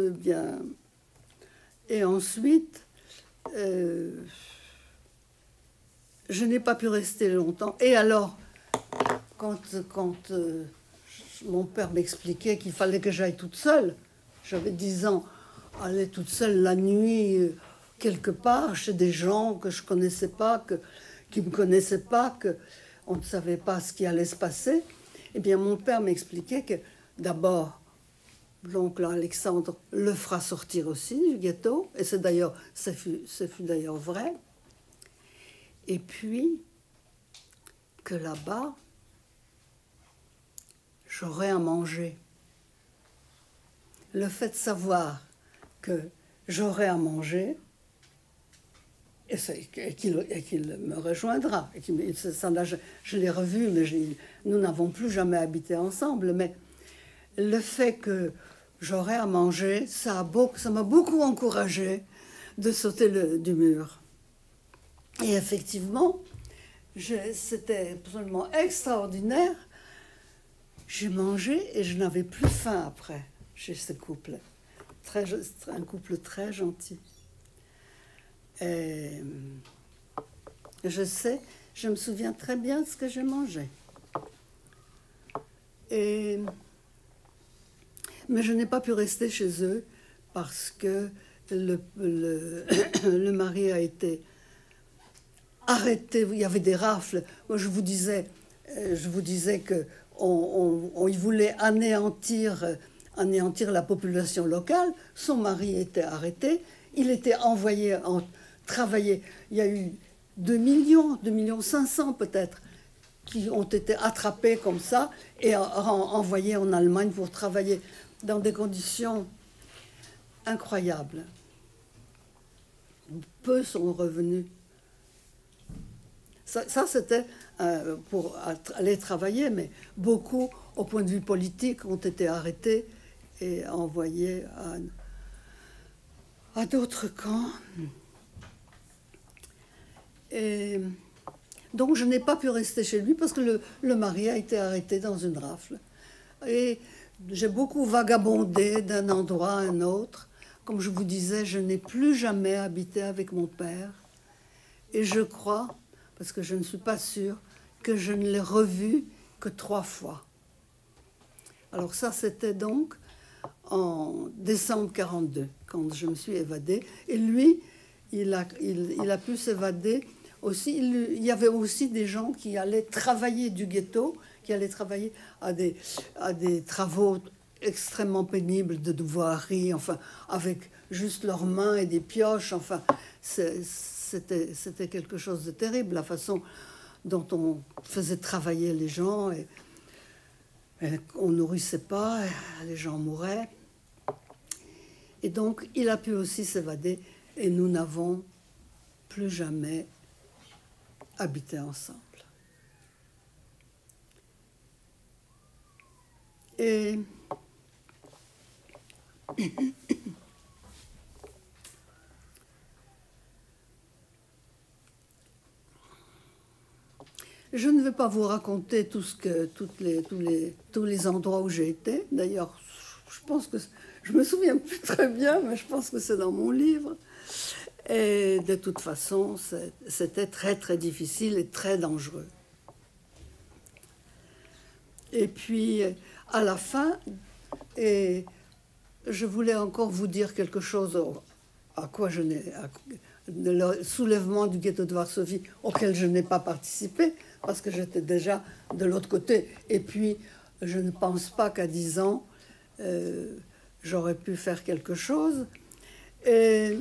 je n'ai pas pu rester longtemps. Et alors, quand mon père m'expliquait qu'il fallait que j'aille toute seule, j'avais 10 ans, aller toute seule la nuit, quelque part, chez des gens que je ne connaissais pas, qui ne me connaissaient pas, qu'on ne savait pas ce qui allait se passer. Eh bien, mon père m'expliquait que, d'abord, l'oncle Alexandre le fera sortir aussi du ghetto, et ça fut d'ailleurs vrai. Et puis, que là-bas, j'aurais à manger. Le fait de savoir que j'aurai à manger, et qu'il me rejoindra. Je l'ai revu, mais nous n'avons plus jamais habité ensemble. Mais le fait que j'aurai à manger, ça m'a beaucoup encouragée de sauter du mur. Et effectivement, c'était absolument extraordinaire. J'ai mangé et je n'avais plus faim après, chez ce couple. Un couple très gentil. Et je me souviens très bien de ce que j'ai mangé. Mais je n'ai pas pu rester chez eux parce que le mari a été arrêté. Il y avait des rafles. Moi, je vous disais que il voulait anéantir la population locale. Son mari était arrêté. Il était envoyé travailler. Il y a eu 2 millions 500 peut-être, qui ont été attrapés comme ça et envoyés en Allemagne pour travailler dans des conditions incroyables. Peu sont revenus. Ça c'était pour aller travailler, mais beaucoup, au point de vue politique, ont été arrêtés et envoyés à d'autres camps. Et donc je n'ai pas pu rester chez lui parce que le mari a été arrêté dans une rafle. Et j'ai beaucoup vagabondé d'un endroit à un autre. Comme je vous disais, je n'ai plus jamais habité avec mon père. Et je crois, parce que je ne suis pas sûre, que je ne l'ai revu que 3 fois. Alors ça, c'était donc en décembre 42, quand je me suis évadée. Et lui, il a pu s'évader aussi. Il y avait aussi des gens qui allaient travailler du ghetto, qui allaient travailler à des travaux extrêmement pénibles de devoirie, enfin, avec juste leurs mains et des pioches. Enfin, c'était quelque chose de terrible, la façon dont on faisait travailler les gens. Et on ne nourrissait pas, les gens mouraient. Et donc, il a pu aussi s'évader et nous n'avons plus jamais habité ensemble. Et je ne vais pas vous raconter tous les endroits où j'ai été. D'ailleurs, je pense que je me souviens plus très bien, mais je pense que c'est dans mon livre. Et de toute façon, c'était très très difficile et très dangereux. Et puis, à la fin, et je voulais encore vous dire quelque chose à quoi je n'ai, le soulèvement du ghetto de Varsovie auquel je n'ai pas participé, parce que j'étais déjà de l'autre côté. Et puis, je ne pense pas qu'à 10 ans, j'aurais pu faire quelque chose. Et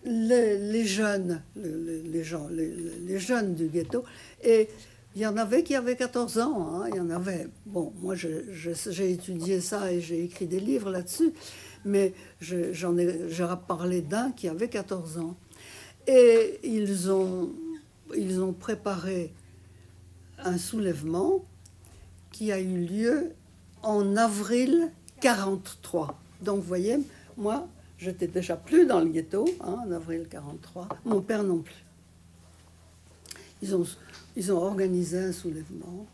les jeunes, les jeunes du ghetto, et il y en avait qui avaient 14 ans, hein, il y en avait. Bon, moi j'ai étudié ça et j'ai écrit des livres là-dessus, mais j'ai parlé d'un qui avait 14 ans. Et ils ont préparé un soulèvement qui a eu lieu en avril 43. Donc, vous voyez, moi, j'étais déjà plus dans le ghetto, hein, en avril 43. Mon père non plus. Ils ont organisé un soulèvement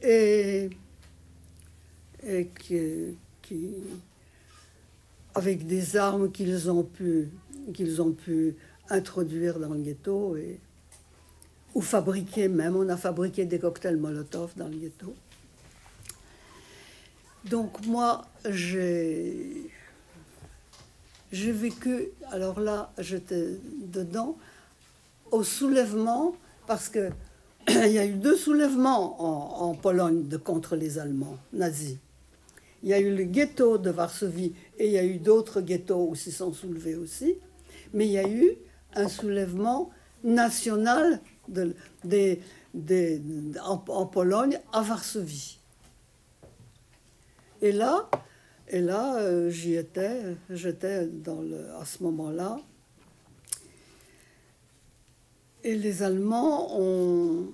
et avec des armes qu'ils ont pu introduire dans le ghetto ou fabriquer même. On a fabriqué des cocktails Molotov dans le ghetto. Donc moi, j'ai vécu, alors là, j'étais dedans, au soulèvement, parce que il y a eu 2 soulèvements en Pologne contre les Allemands nazis. Il y a eu le ghetto de Varsovie et il y a eu d'autres ghettos où s'y sont soulevés aussi, mais il y a eu un soulèvement national en Pologne à Varsovie. Et là, j'y étais, j'étais à ce moment-là. Et les Allemands ont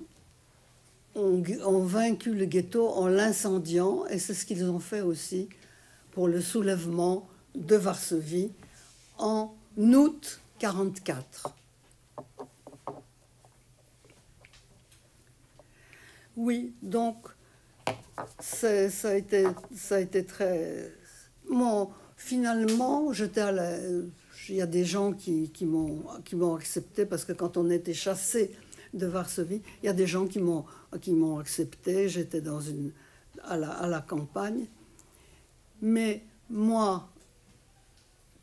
vaincu le ghetto en l'incendiant, et c'est ce qu'ils ont fait aussi pour le soulèvement de Varsovie en août 1944. Oui, donc ça a été très... Bon, finalement, il y a des gens qui m'ont accepté, parce que quand on était chassé de Varsovie, il y a des gens qui m'ont accepté. J'étais à la campagne. Mais moi,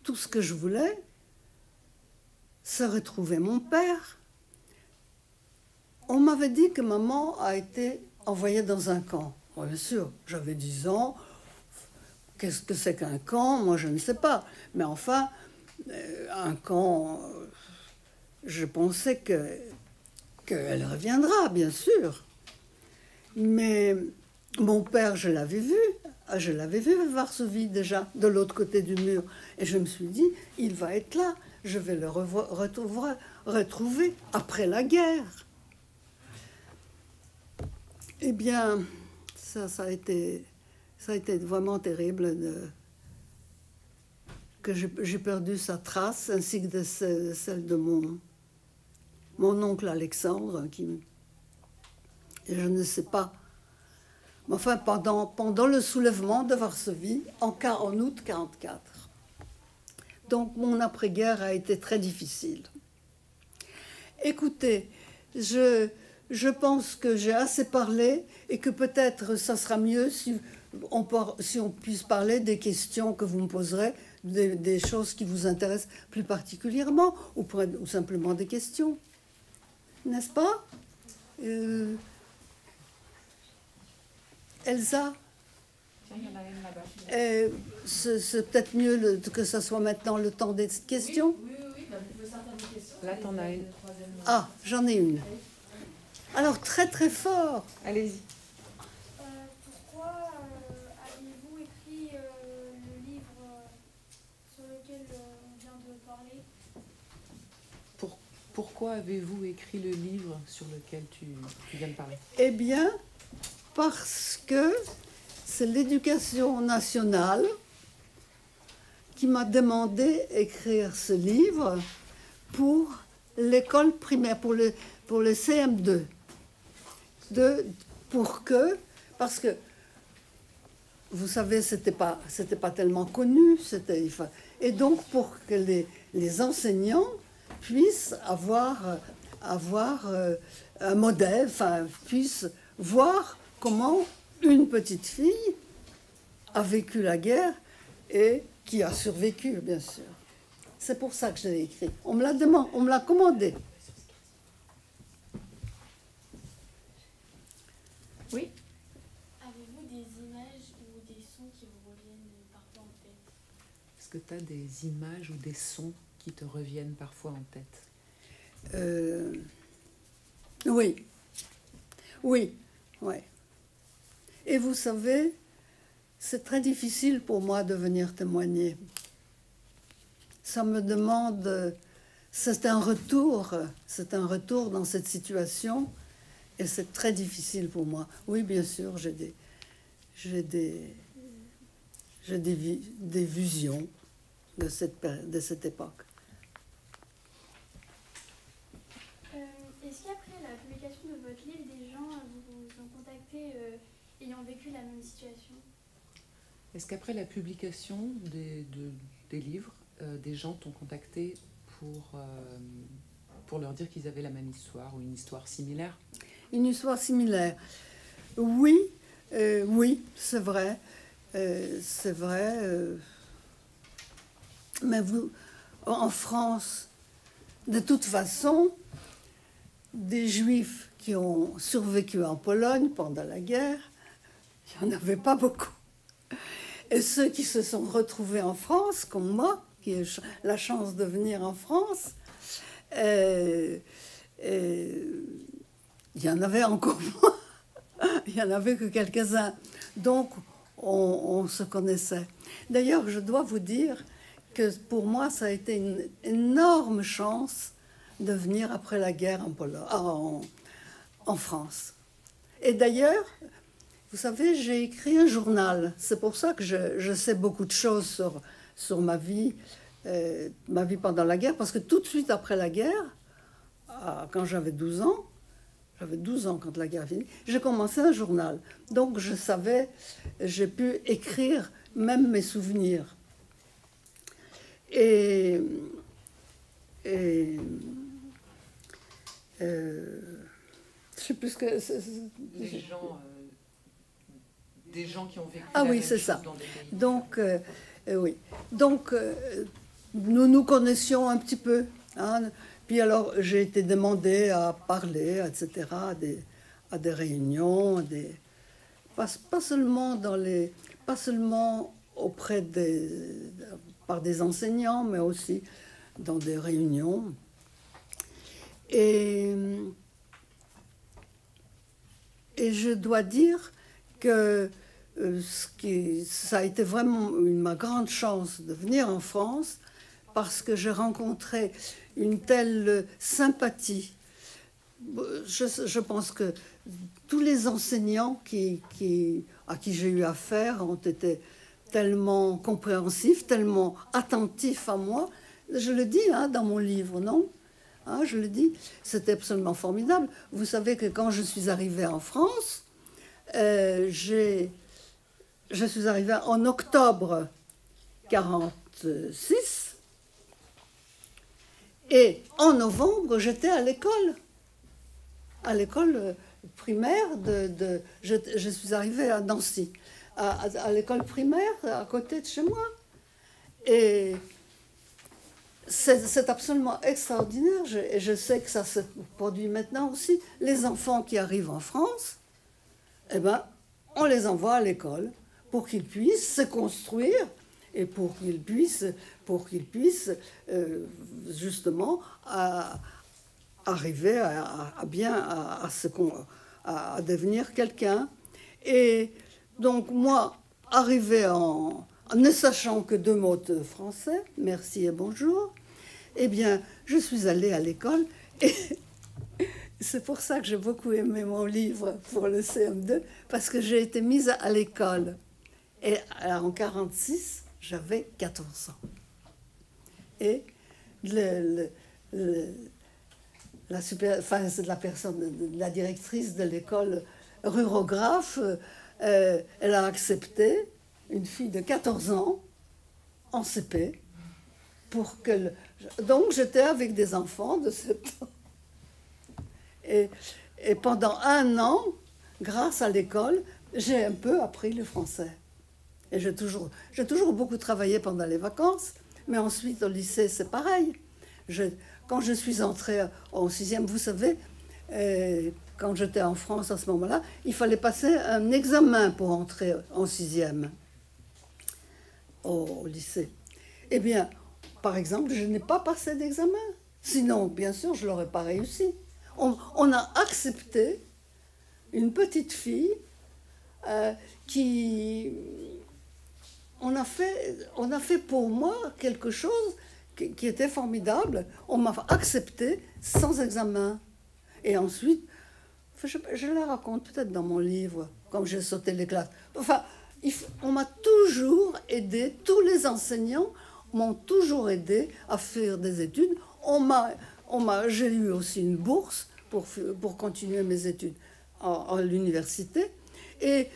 tout ce que je voulais, c'est retrouver mon père. On m'avait dit que maman a été envoyée dans un camp. Bon, bien sûr, j'avais 10 ans. Qu'est-ce que c'est qu'un camp? Moi, je ne sais pas. Mais enfin, un camp, je pensais qu'elle reviendra, bien sûr. Mais mon père, je l'avais vu à Varsovie déjà, de l'autre côté du mur. Et je me suis dit, il va être là. Je vais le retrouver après la guerre. Eh bien, ça a été vraiment terrible que j'ai perdu sa trace, ainsi que celle de mon oncle Alexandre, et je ne sais pas. Mais enfin, pendant le soulèvement de Varsovie, en août 1944. Donc mon après-guerre a été très difficile. Écoutez, je pense que j'ai assez parlé et que peut-être ça sera mieux si on puisse parler des questions que vous me poserez, des choses qui vous intéressent plus particulièrement, ou simplement des questions. N'est-ce pas Elsa? Tiens, il y en a une là-bas. C'est peut-être mieux que ce soit maintenant le temps des questions. Oui, bah, vous pouvez sortir des questions. Là, t'en as une. Ah, j'en ai une. Alors, très très fort. Allez-y. Pourquoi avez-vous écrit le livre sur lequel on vient de parler? Pourquoi avez-vous écrit le livre sur lequel tu viens de parler? Eh bien, parce que c'est l'Éducation nationale qui m'a demandé d'écrire ce livre pour l'école primaire, pour le CM2. Parce que, vous savez, c'était pas tellement connu, et donc pour que les enseignants puissent avoir un modèle, puissent voir comment une petite fille a vécu la guerre et qui a survécu, bien sûr. C'est pour ça que je l'ai écrit. On me l'a commandé. Oui. Avez-vous des images ou des sons qui vous reviennent parfois en tête? Est-ce que tu as des images ou des sons qui te reviennent parfois en tête? Oui. Oui. Ouais. Et vous savez, c'est très difficile pour moi de venir témoigner. Ça me demande... C'est un retour dans cette situation, et c'est très difficile pour moi. Oui, bien sûr, j'ai des visions de cette époque. Est-ce qu'après la publication de votre livre, des gens vous ont contacté ayant vécu la même situation? Est-ce qu'après la publication des livres, des gens t'ont contacté pour leur dire qu'ils avaient la même histoire ou une histoire similaire? Une histoire similaire. Oui, oui, c'est vrai. C'est vrai. Mais en France, de toute façon, des Juifs qui ont survécu en Pologne pendant la guerre, il n'y en avait pas beaucoup. Et ceux qui se sont retrouvés en France, comme moi, qui ai la chance de venir en France, il y en avait encore moins. Il n'y en avait que quelques-uns. Donc, on se connaissait. D'ailleurs, je dois vous dire que pour moi, ça a été une énorme chance de venir après la guerre en France. Et d'ailleurs, vous savez, j'ai écrit un journal. C'est pour ça que je sais beaucoup de choses sur ma vie pendant la guerre, parce que tout de suite après la guerre, quand j'avais 12 ans quand la guerre finit, j'ai commencé un journal. Donc je savais, j'ai pu écrire même mes souvenirs. Je sais plus ce que... Des gens qui ont vécu la même c'est chose ça. Dans des pays. Donc, oui. Donc, nous nous connaissions un petit peu. Hein. Puis alors, j'ai été demandée à parler, etc., à des réunions, pas seulement par des enseignants, mais aussi dans des réunions. Et je dois dire que ça a été vraiment ma grande chance de venir en France, parce que j'ai rencontré une telle sympathie. Je pense que tous les enseignants à qui j'ai eu affaire ont été tellement compréhensifs, tellement attentifs à moi. Je le dis dans mon livre, non ? Je le dis, c'était absolument formidable. Vous savez que quand je suis arrivée en France, je suis arrivée en octobre 1946, Et en novembre, j'étais à l'école primaire je suis arrivée à Nancy, à l'école primaire à côté de chez moi. Et c'est absolument extraordinaire, et je sais que ça se produit maintenant aussi. Les enfants qui arrivent en France, eh ben, on les envoie à l'école pour qu'ils puissent se construire et pour qu'ils puissent justement arriver à devenir quelqu'un. Et donc moi, arrivé en ne sachant que 2 mots de français, merci et bonjour, eh bien, je suis allée à l'école et c'est pour ça que j'ai beaucoup aimé mon livre pour le CM2, parce que j'ai été mise à l'école. Et en 1946, j'avais 14 ans. Et la directrice de l'école rurographe, elle a accepté une fille de 14 ans en CP donc j'étais avec des enfants de 7 ans. Et pendant 1 an, grâce à l'école, j'ai un peu appris le français. Et j'ai toujours beaucoup travaillé pendant les vacances, mais ensuite au lycée c'est pareil. Quand je suis entrée en 6e, vous savez, quand j'étais en France à ce moment-là, il fallait passer un examen pour entrer en 6e au lycée. Eh bien, par exemple, je n'ai pas passé d'examen. Sinon, bien sûr, je ne l'aurais pas réussi. On a accepté une petite fille qui... On a fait pour moi quelque chose qui était formidable. On m'a accepté sans examen. Et ensuite, je la raconte peut-être dans mon livre, comme j'ai sauté les classes. Enfin, on m'a toujours aidé, tous les enseignants m'ont toujours aidé à faire des études. J'ai eu aussi une bourse pour continuer mes études à l'université. Et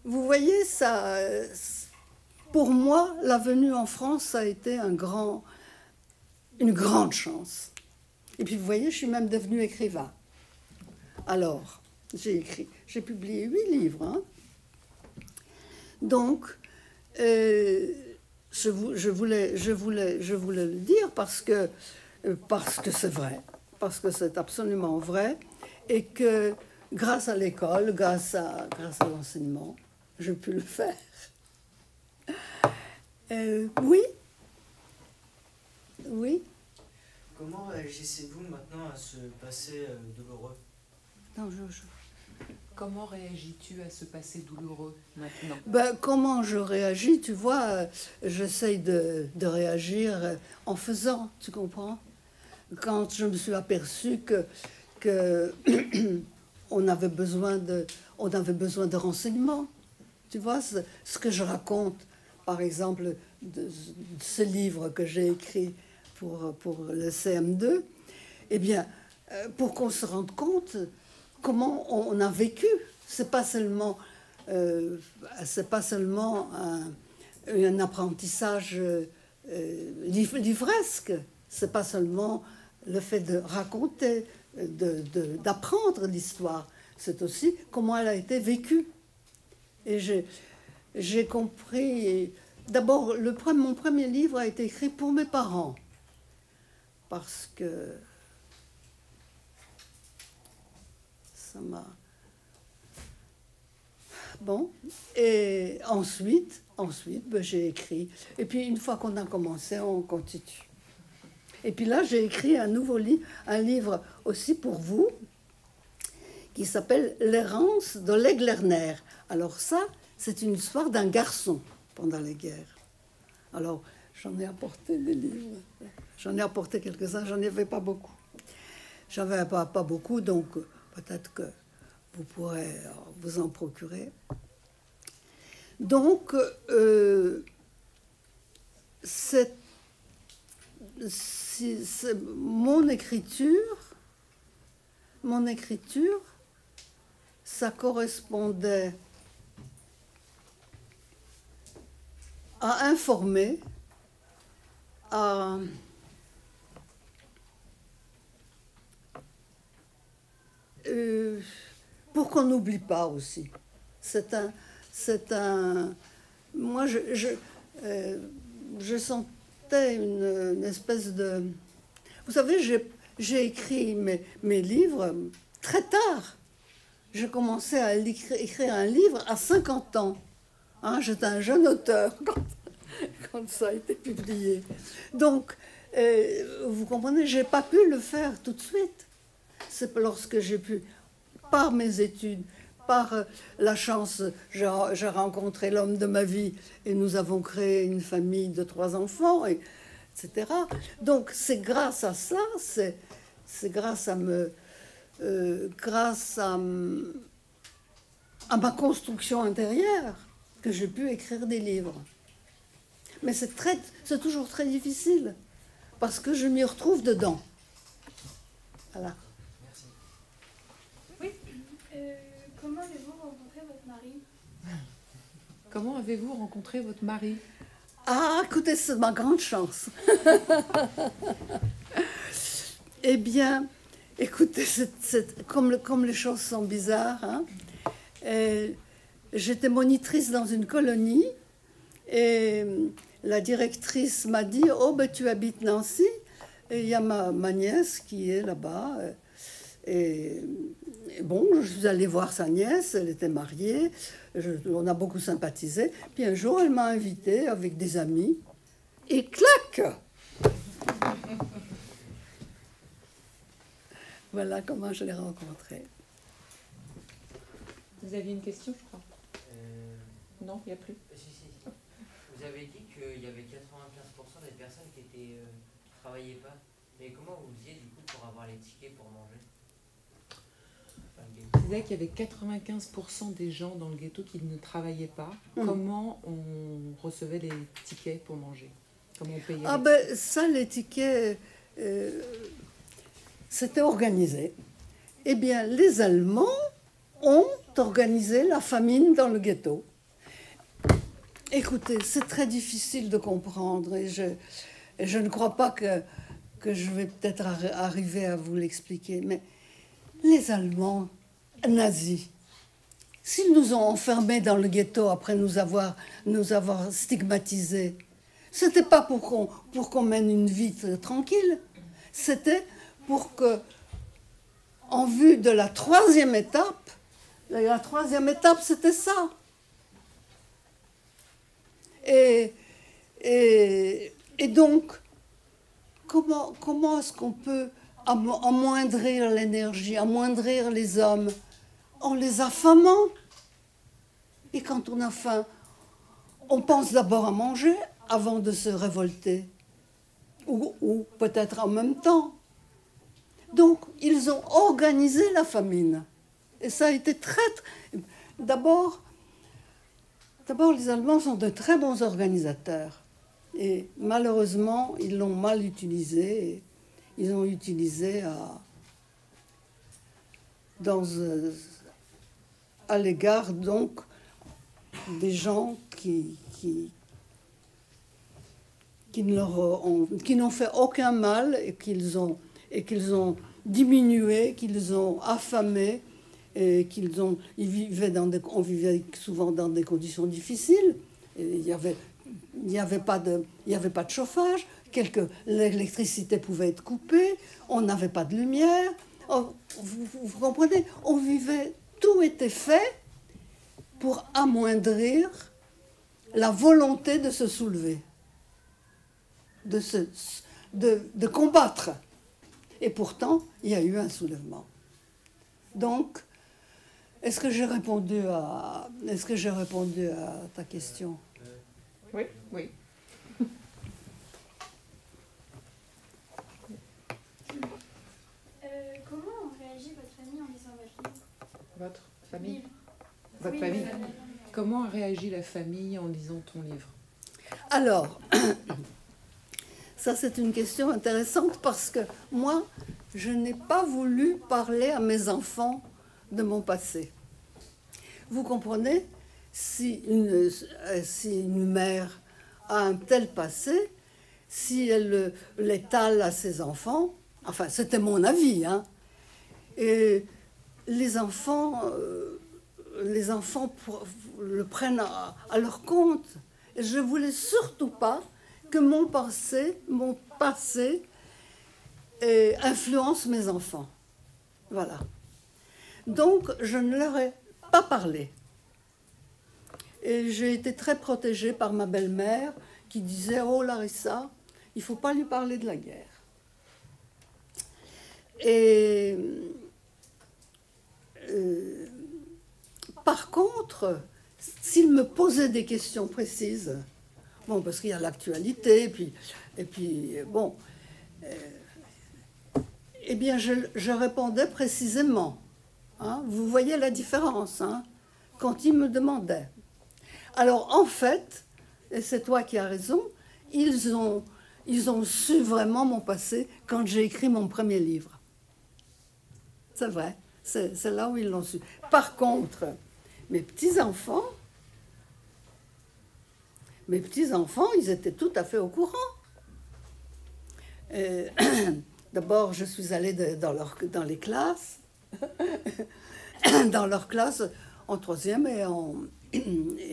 vous voyez, ça, pour moi, la venue en France, ça a été une grande chance. Et puis vous voyez, je suis même devenue écrivain. Alors, j'ai publié 8 livres. Hein. Donc, je voulais le dire parce que c'est vrai, parce que c'est absolument vrai, et que grâce à l'école, grâce à l'enseignement, j'ai pu le faire. Oui. Comment réagissez-vous maintenant à ce passé douloureux? Non, Comment réagis-tu à ce passé douloureux maintenant? Comment je réagis, tu vois, j'essaye de réagir en faisant, tu comprends? Quand je me suis aperçue que on avait besoin de renseignements, tu vois, ce que je raconte, par exemple, de ce livre que j'ai écrit pour le CM2, eh bien, pour qu'on se rende compte comment on a vécu. C'est pas seulement un apprentissage livresque. C'est pas seulement le fait de raconter, d'apprendre l'histoire. C'est aussi comment elle a été vécue. Et j'ai compris. D'abord, mon premier livre a été écrit pour mes parents, parce que ça m'a... Bon, et ensuite j'ai écrit. Et puis une fois qu'on a commencé, on continue. Et puis là, j'ai écrit un livre aussi pour vous, qui s'appelle L'errance d'Oleg Lerner. Alors ça, c'est une histoire d'un garçon pendant les guerres. Alors, j'en ai apporté des livres. J'en ai apporté quelques-uns, j'en avais pas beaucoup. J'avais pas beaucoup, donc peut-être que vous pourrez vous en procurer. Donc, mon écriture, ça correspondait à informer, à pour qu'on n'oublie pas aussi. Moi, je sentais une espèce de... Vous savez, j'ai écrit mes livres très tard. J'ai commencé à écrire un livre à 50 ans. Hein, j'étais un jeune auteur quand ça a été publié. Donc, vous comprenez, je n'ai pas pu le faire tout de suite. C'est lorsque j'ai pu, par mes études, par la chance, j'ai rencontré l'homme de ma vie et nous avons créé une famille de 3 enfants, etc. Donc, c'est grâce à ça, c'est grâce à ma construction intérieure que j'ai pu écrire des livres. Mais c'est toujours très difficile, parce que je m'y retrouve dedans. Voilà. Merci. Oui. Comment avez-vous rencontré votre mari? Comment avez-vous rencontré votre mari? Ah, écoutez, c'est ma grande chance. Eh bien, écoutez, comme les choses sont bizarres, hein, j'étais monitrice dans une colonie et la directrice m'a dit « Oh, ben tu habites Nancy ?» Et il y a ma nièce qui est là-bas. Et bon, je suis allée voir sa nièce, elle était mariée, on a beaucoup sympathisé. Puis un jour, elle m'a invitée avec des amis, et clac! Voilà comment je l'ai rencontrée. Vous aviez une question, je crois. Non, il n'y a plus. Si. Vous avez dit qu'il y avait 95% des personnes qui travaillaient pas. Mais comment vous faisiez du coup pour avoir les tickets pour manger? C'est-à-dire qu'il y avait 95% des gens dans le ghetto qui ne travaillaient pas. Comment on recevait les tickets pour manger? Comment on payait? Ah ben ça, les tickets, c'était organisé. Eh bien, les Allemands ont organisé la famine dans le ghetto. Écoutez, c'est très difficile de comprendre et je ne crois pas que je vais peut-être arriver à vous l'expliquer, mais les Allemands nazis, s'ils nous ont enfermés dans le ghetto après nous avoir stigmatisés, c'était pas pour qu'on mène une vie tranquille, c'était pour que, en vue de la 3e étape, la 3e étape, c'était ça. Et donc, comment est-ce qu'on peut amoindrir l'énergie, amoindrir les hommes? En les affamant. Et quand on a faim, on pense d'abord à manger avant de se révolter. Ou peut-être en même temps. Donc, ils ont organisé la famine. Et ça a été D'abord, les Allemands sont de très bons organisateurs. Et malheureusement, ils l'ont mal utilisé. Ils ont utilisé à l'égard donc des gens qui n'ont fait aucun mal et qu'ils ont diminué, qu'ils ont affamé et on vivait souvent dans des conditions difficiles. Et il n'y avait pas de chauffage, l'électricité pouvait être coupée, on n'avait pas de lumière. Vous comprenez, tout était fait pour amoindrir la volonté de se soulever, de combattre. Et pourtant, il y a eu un soulèvement. Donc, est-ce que j'ai répondu à ta question? Oui, oui. Comment réagit votre famille en lisant votre livre? Votre famille? Livre. Votre Oui, famille? votre famille. Comment a réagi la famille en lisant ton livre? Alors, ça c'est une question intéressante parce que moi, je n'ai pas voulu parler à mes enfants de mon passé. Vous comprenez? Si une mère a un tel passé, si elle l'étale à ses enfants, enfin c'était mon avis, hein, et les enfants le prennent à leur compte. Et je ne voulais surtout pas que mon passé influence mes enfants. Voilà. Donc, je ne leur ai pas parlé. Et j'ai été très protégée par ma belle-mère qui disait « Oh Larissa, il ne faut pas lui parler de la guerre. » Et par contre, s'il me posait des questions précises, bon, parce qu'il y a l'actualité, et puis bon, eh bien, je répondais précisément. Hein, vous voyez la différence, hein, quand il me demandait. Alors, en fait, et c'est toi qui as raison, ils ont su vraiment mon passé quand j'ai écrit mon premier livre. C'est vrai, c'est là où ils l'ont su. Par contre, mes petits-enfants, ils étaient tout à fait au courant. D'abord, je suis allée dans les classes, dans leurs classes en troisième et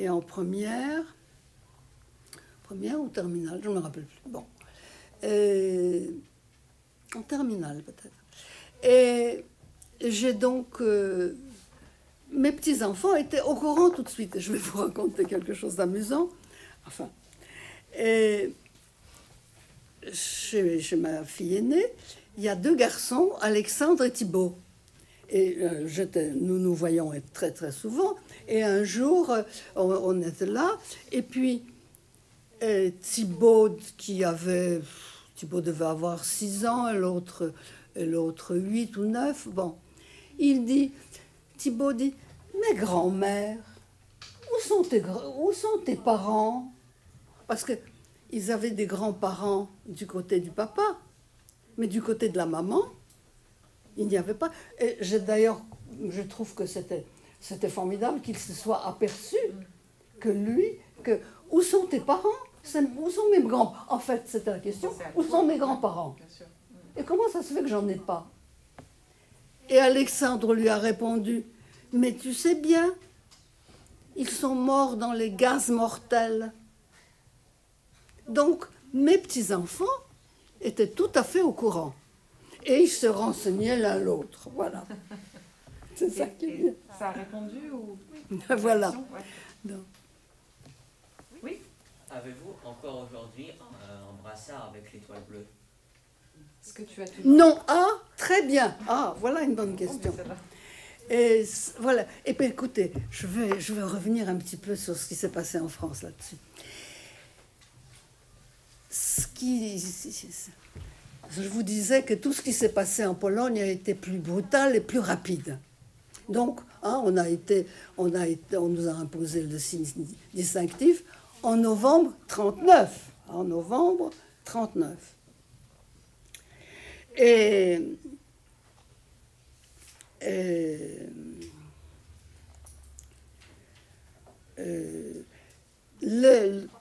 en première ou terminale, je ne me rappelle plus. Bon, en terminale peut-être. Et j'ai donc mes petits-enfants étaient au courant tout de suite. Je vais vous raconter quelque chose d'amusant. Enfin, et chez ma fille aînée, il y a 2 garçons, Alexandre et Thibaut. Et nous nous voyons très très souvent. Et un jour, on était là. Et puis, Thibaut devait avoir 6 ans, et l'autre 8 ou 9. Bon, Thibaut dit, mais grand-mère, où sont tes parents? Parce qu'ils avaient des grands-parents du côté du papa, mais du côté de la maman, il n'y avait pas. Et d'ailleurs, je trouve que c'était formidable qu'il se soit aperçu où sont tes parents? Où sont mes grands? En fait, c'était la question. Où sont mes grands-parents? Et comment ça se fait que j'en ai pas? Et Alexandre lui a répondu, mais tu sais bien, ils sont morts dans les gaz mortels. Donc, mes petits-enfants étaient tout à fait au courant. Et ils se renseignaient l'un l'autre. Voilà. C'est ça qui est bien. Ça a répondu ou... Voilà. Ouais. Donc. Oui. Avez-vous encore aujourd'hui un brassard avec l'étoile bleue? Est-ce que tu as tout... Non. Ah, très bien. Ah, voilà une bonne question. Oh, Et voilà. Et puis écoutez, je vais revenir un petit peu sur ce qui s'est passé en France là-dessus. Je vous disais que tout ce qui s'est passé en Pologne a été plus brutal et plus rapide. Donc, hein, on nous a imposé le signe distinctif en novembre 1939. En novembre 1939.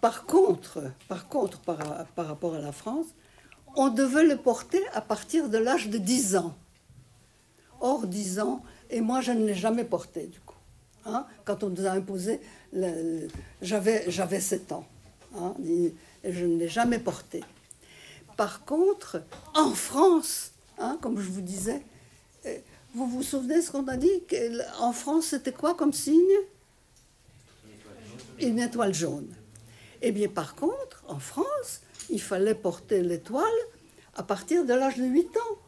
Par contre, par rapport à la France, on devait le porter à partir de l'âge de 10 ans. Or, 10 ans, et moi je ne l'ai jamais porté du coup. Hein, quand on nous a imposé, j'avais 7 ans. Hein, et je ne l'ai jamais porté. Par contre, en France, hein, comme je vous disais, vous vous souvenez ce qu'on a dit? En France, c'était quoi comme signe? Une étoile jaune. Eh bien, par contre, en France, il fallait porter l'étoile à partir de l'âge de 8 ans.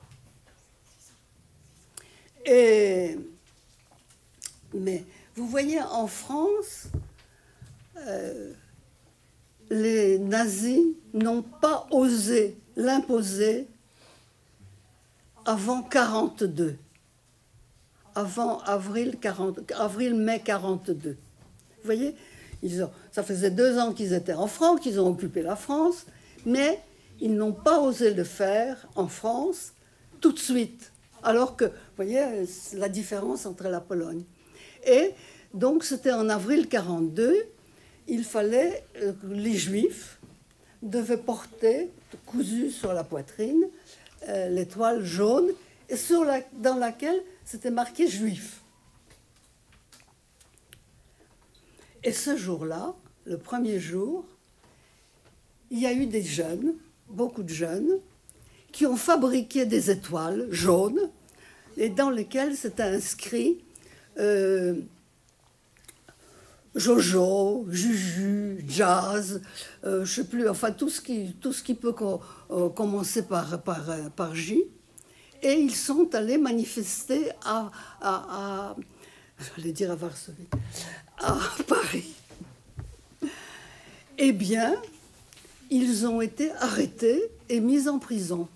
Mais vous voyez, en France, les nazis n'ont pas osé l'imposer avant 42, avant avril-mai 42. Vous voyez, ça faisait 2 ans qu'ils étaient en France, qu'ils ont occupé la France, mais ils n'ont pas osé le faire en France tout de suite. Alors que, vous voyez, la différence entre la Pologne. Et donc, c'était en avril 42, il fallait, les Juifs devaient porter, cousu sur la poitrine, l'étoile jaune, et dans laquelle c'était marqué juif. Et ce jour-là, le premier jour, il y a eu des jeunes, beaucoup de jeunes, qui ont fabriqué des étoiles jaunes et dans lesquelles c'était inscrit Jojo, Juju, Jazz, je ne sais plus, enfin tout ce qui peut commencer par J. Et ils sont allés manifester j'allais dire à Varsovie, à Paris. Eh bien, ils ont été arrêtés et mis en prison.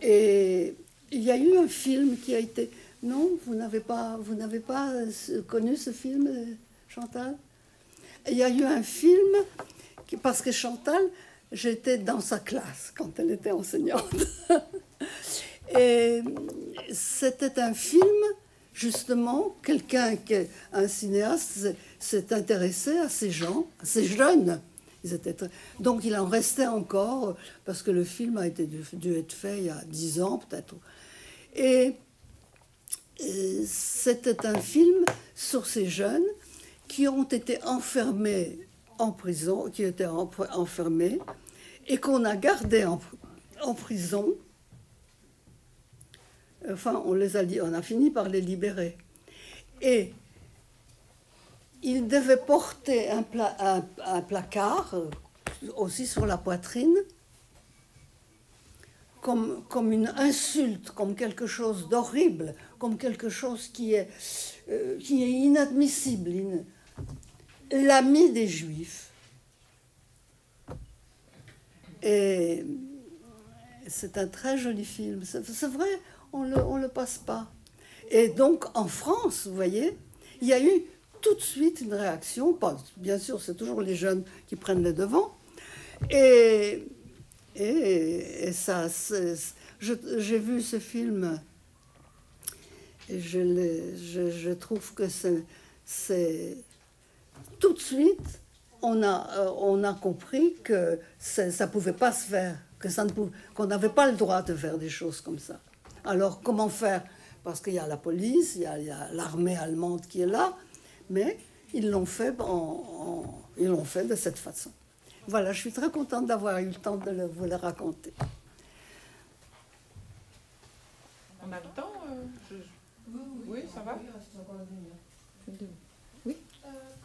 Et il y a eu un film qui a été... Non, vous n'avez pas connu ce film, Chantal? Il y a eu un film, parce que Chantal, j'étais dans sa classe quand elle était enseignante. Et c'était un film, justement, un cinéaste s'est intéressé à ces gens, à ces jeunes. Donc il en restait encore, parce que le film a dû être fait il y a 10 ans peut-être. Et c'était un film sur ces jeunes qui ont été enfermés en prison, qui étaient enfermés, et qu'on a gardés en prison. Enfin, on a fini par les libérer. Et ils devaient porter un placard, aussi sur la poitrine, comme une insulte, comme quelque chose d'horrible, comme quelque chose qui est inadmissible. L'ami des Juifs. Et c'est un très joli film. C'est vrai, on le passe pas. Et donc, en France, vous voyez, il y a eu tout de suite une réaction. Bien sûr, c'est toujours les jeunes qui prennent le devant. Et ça, j'ai vu ce film et je trouve que c'est tout de suite on a compris que ça pouvait pas se faire, qu'on n'avait pas le droit de faire des choses comme ça. Alors comment faire? Parce qu'il y a la police, il y a l'armée allemande qui est là, mais ils l'ont fait de cette façon. Voilà, je suis très contente d'avoir eu le temps de vous le raconter. On a le temps Oui, ça va. Oui.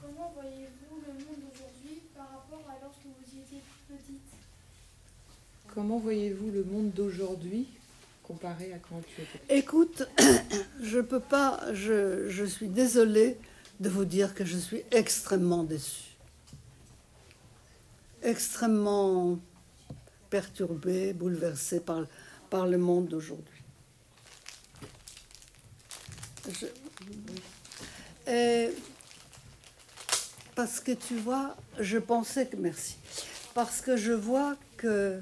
Comment voyez-vous le monde aujourd'hui par rapport à lorsque vous y étiez petite? Comment voyez-vous le monde d'aujourd'hui comparé à quand tu étais petite? Écoute, je peux pas, je suis désolée de vous dire que je suis extrêmement déçue. Extrêmement perturbée, bouleversée par le monde d'aujourd'hui. Parce que tu vois, je pensais que... Merci. Parce que je vois que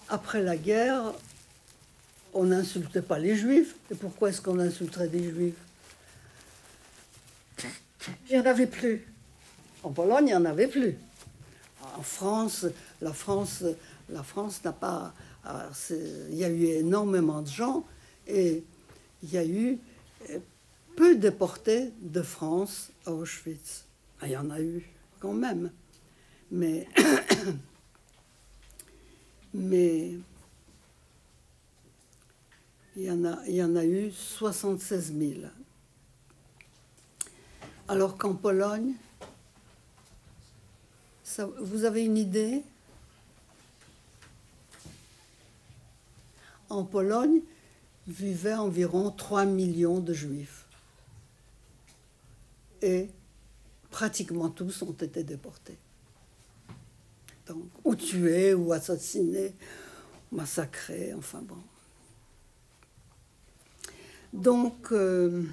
après la guerre, on n'insultait pas les Juifs. Et pourquoi est-ce qu'on insulterait des Juifs? Il n'y en avait plus. En Pologne, il n'y en avait plus. En France, la France n'a pas... Il y a eu énormément de gens et il y a eu peu déportés de France à Auschwitz. Il y en a eu quand même. Mais il y en a eu 76 000. Alors qu'en Pologne, vous avez une idée? En Pologne, vivaient environ 3 millions de Juifs. Et pratiquement tous ont été déportés. Donc, ou tués, ou assassinés, massacrés, enfin bon. Donc, je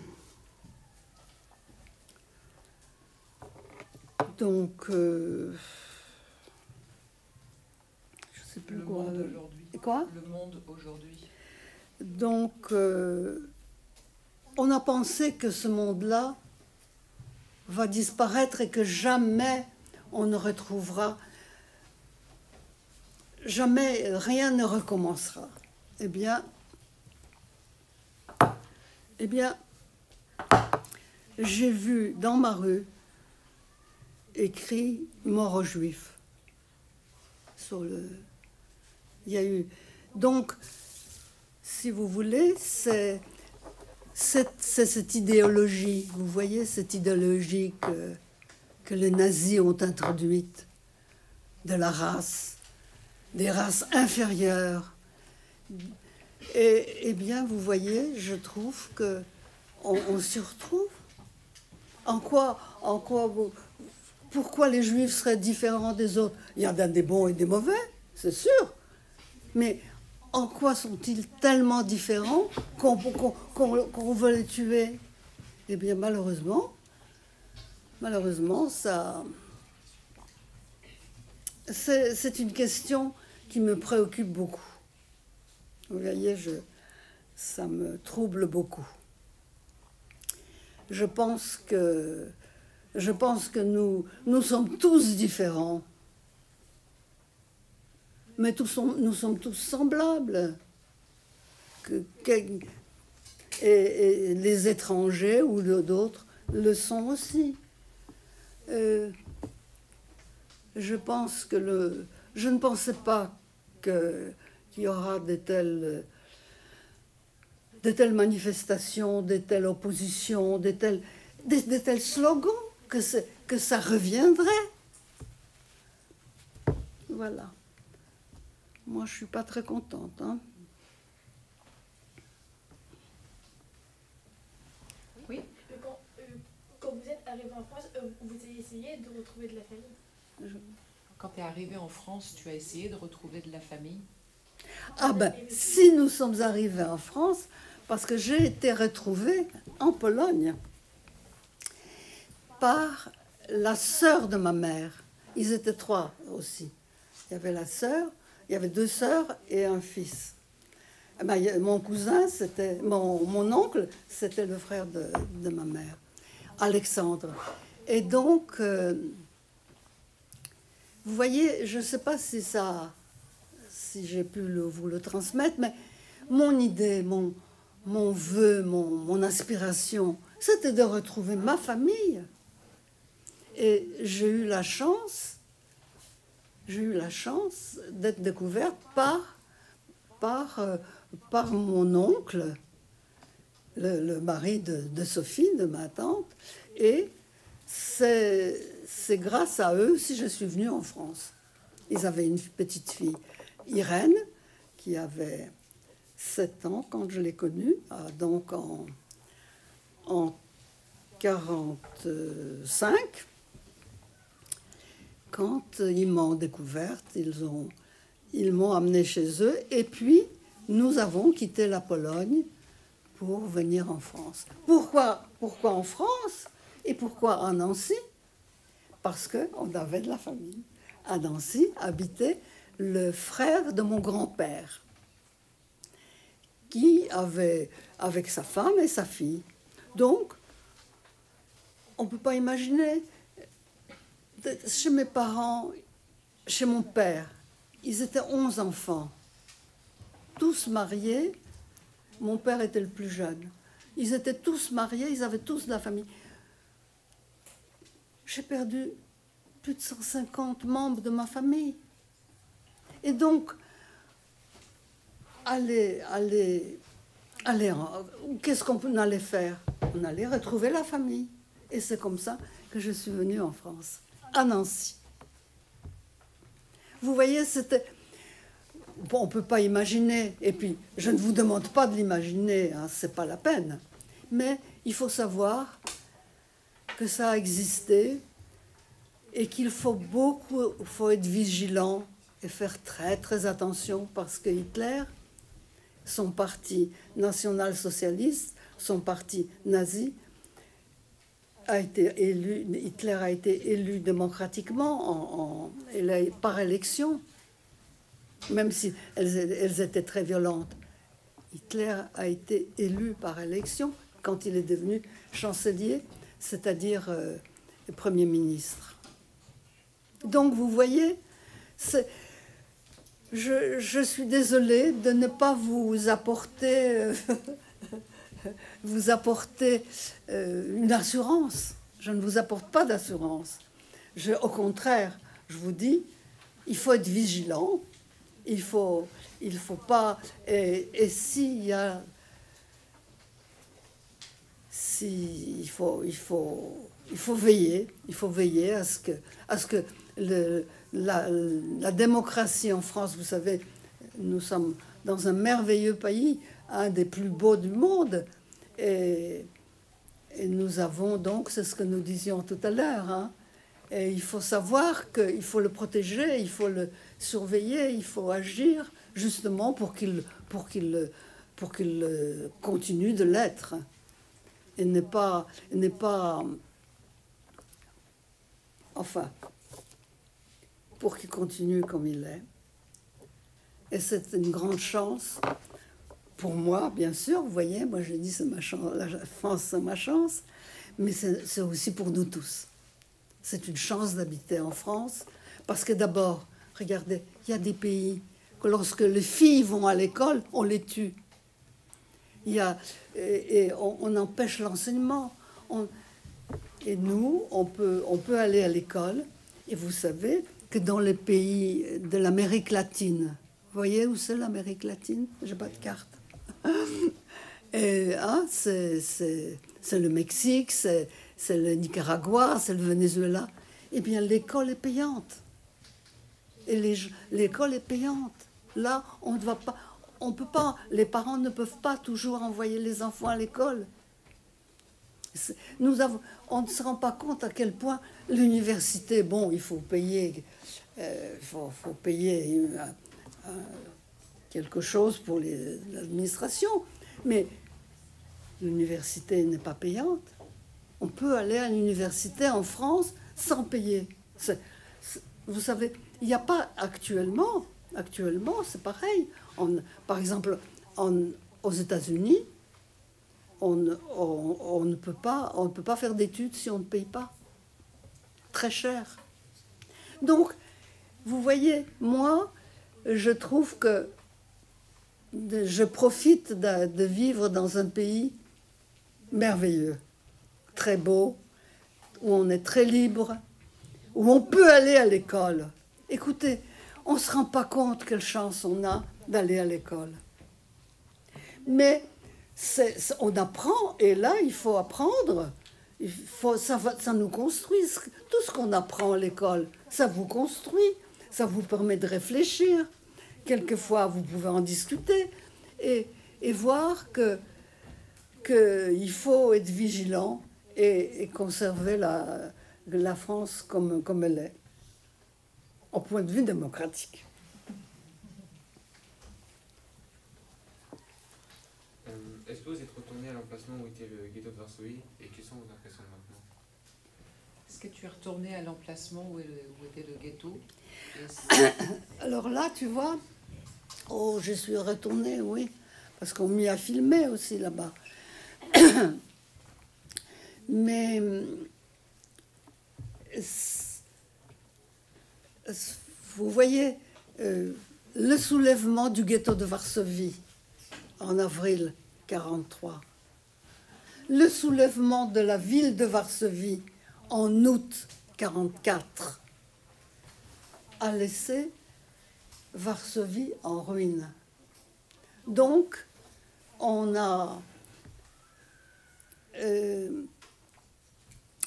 sais plus quoi. Le monde aujourd'hui. Quoi? Le monde aujourd'hui. Donc, on a pensé que ce monde-là va disparaître et que jamais on ne retrouvera, jamais rien ne recommencera. Eh bien, Eh bien, j'ai vu dans ma rue écrit « Mort aux Juifs ». Il y a eu... Donc, si vous voulez, c'est cette idéologie, vous voyez, cette idéologie que les nazis ont introduite, de la race, des races inférieures. Et bien, vous voyez, je trouve qu'on s'y retrouve. Pourquoi les Juifs seraient différents des autres? Il y en a des bons et des mauvais, c'est sûr. Mais en quoi sont-ils tellement différents qu'on veut les tuer? Eh bien, malheureusement, ça... C'est une question qui me préoccupe beaucoup. Vous voyez, ça me trouble beaucoup. Je pense que nous sommes tous différents. Mais nous sommes tous semblables. Et les étrangers ou d'autres le sont aussi. Je ne pensais pas qu'il y aura de telles manifestations, de telles oppositions, de tels slogans, que ça reviendrait. Voilà. Moi, je ne suis pas très contente. Hein. Oui. Quand vous êtes arrivé en France, vous avez essayé de retrouver de la famille? Quand tu es arrivé en France, tu as essayé de retrouver de la famille? Ah ben, si nous sommes arrivés en France, parce que j'ai été retrouvée en Pologne par la sœur de ma mère. Ils étaient 3 aussi. Il y avait la sœur, il y avait 2 sœurs et un fils. Eh ben, mon cousin, c'était mon oncle, c'était le frère de ma mère, Alexandre. Et donc, vous voyez, je ne sais pas si j'ai pu vous le transmettre, mais mon idée, mon vœu, mon aspiration, c'était de retrouver ma famille. Et j'ai eu la chance d'être découverte par mon oncle, le mari de Sophie, de ma tante, et c'est grâce à eux si je suis venue en France. Ils avaient une petite fille, Irène, qui avait 7 ans quand je l'ai connue, donc en 45. Quand ils m'ont découverte, ils m'ont amenée chez eux. Et puis, nous avons quitté la Pologne pour venir en France. Pourquoi en France? Et pourquoi à Nancy? Parce qu'on avait de la famille. À Nancy habitait le frère de mon grand-père, qui avait avec sa femme et sa fille. Donc, on ne peut pas imaginer... Chez mes parents, chez mon père, ils étaient 11 enfants, tous mariés. Mon père était le plus jeune. Ils étaient tous mariés, ils avaient tous de la famille. J'ai perdu plus de 150 membres de ma famille. Et donc, qu'est-ce qu'on allait faire? On allait retrouver la famille. Et c'est comme ça que je suis venue en France, à Nancy. Vous voyez, c'était... Bon, on ne peut pas imaginer, et puis je ne vous demande pas de l'imaginer, hein, ce n'est pas la peine. Mais il faut savoir que ça a existé et qu'il faut être vigilant et faire très très attention parce que Hitler, son parti national-socialiste, son parti nazi, Hitler a été élu démocratiquement par élection, même si elles étaient très violentes. Hitler a été élu par élection quand il est devenu chancelier, c'est-à-dire Premier ministre. Donc vous voyez, je suis désolée de ne pas vous apporter vous apporter une assurance. Je ne vous apporte pas d'assurance. Au contraire, je vous dis, il faut être vigilant. Il faut pas. Et s'il y a, il faut veiller. Il faut veiller à ce que la démocratie en France, vous savez, nous sommes dans un merveilleux pays, un des plus beaux du monde, et nous avons donc, c'est ce que nous disions tout à l'heure, hein, et il faut savoir qu'il faut le protéger, il faut le surveiller, il faut agir justement pour qu'il continue de l'être et n'est pas enfin, pour qu'il continue comme il est. Et c'est une grande chance pour moi, bien sûr. Vous voyez, moi je dis c'est ma chance, la France c'est ma chance, mais c'est aussi pour nous tous. C'est une chance d'habiter en France, parce que d'abord, regardez, il y a des pays que lorsque les filles vont à l'école, on les tue. Et on empêche l'enseignement. Et nous, on peut aller à l'école. Et vous savez que dans les pays de l'Amérique latine, vous voyez où c'est l'Amérique latine? J'ai pas de carte. Et, hein, c'est le Mexique, c'est le Nicaragua, c'est le Venezuela. Eh bien, l'école est payante. Et l'école est payante. Là, on ne va pas, on peut pas, les parents ne peuvent pas toujours envoyer les enfants à l'école. On ne se rend pas compte à quel point l'université, bon, il faut payer, faut payer quelque chose pour l'administration, mais l'université n'est pas payante. On peut aller à l'université en France sans payer. Vous savez, il n'y a pas actuellement, c'est pareil. Par exemple, aux États-Unis, on ne peut pas faire d'études si on ne paye pas. Très cher. Donc, vous voyez, moi, je trouve que je profite de vivre dans un pays merveilleux, très beau, où on est très libre, où on peut aller à l'école. Écoutez, on ne se rend pas compte quelle chance on a d'aller à l'école. Mais on apprend, et là, il faut apprendre. Ça nous construit. Tout ce qu'on apprend à l'école, ça vous construit, ça vous permet de réfléchir. Quelquefois, vous pouvez en discuter et voir qu'il faut être vigilant et conserver la France comme elle est, au point de vue démocratique. Est-ce que vous êtes retourné à l'emplacement où était le ghetto de Varsovie et quelles sont vos impressions maintenant? Est-ce que tu es retourné à l'emplacement où était le ghetto? Alors là, tu vois, oh, je suis retournée, oui, parce qu'on m'y a filmé aussi là-bas. Mais vous voyez, le soulèvement du ghetto de Varsovie en avril 1943, le soulèvement de la ville de Varsovie en août 1944 a laissé Varsovie en ruine. Donc,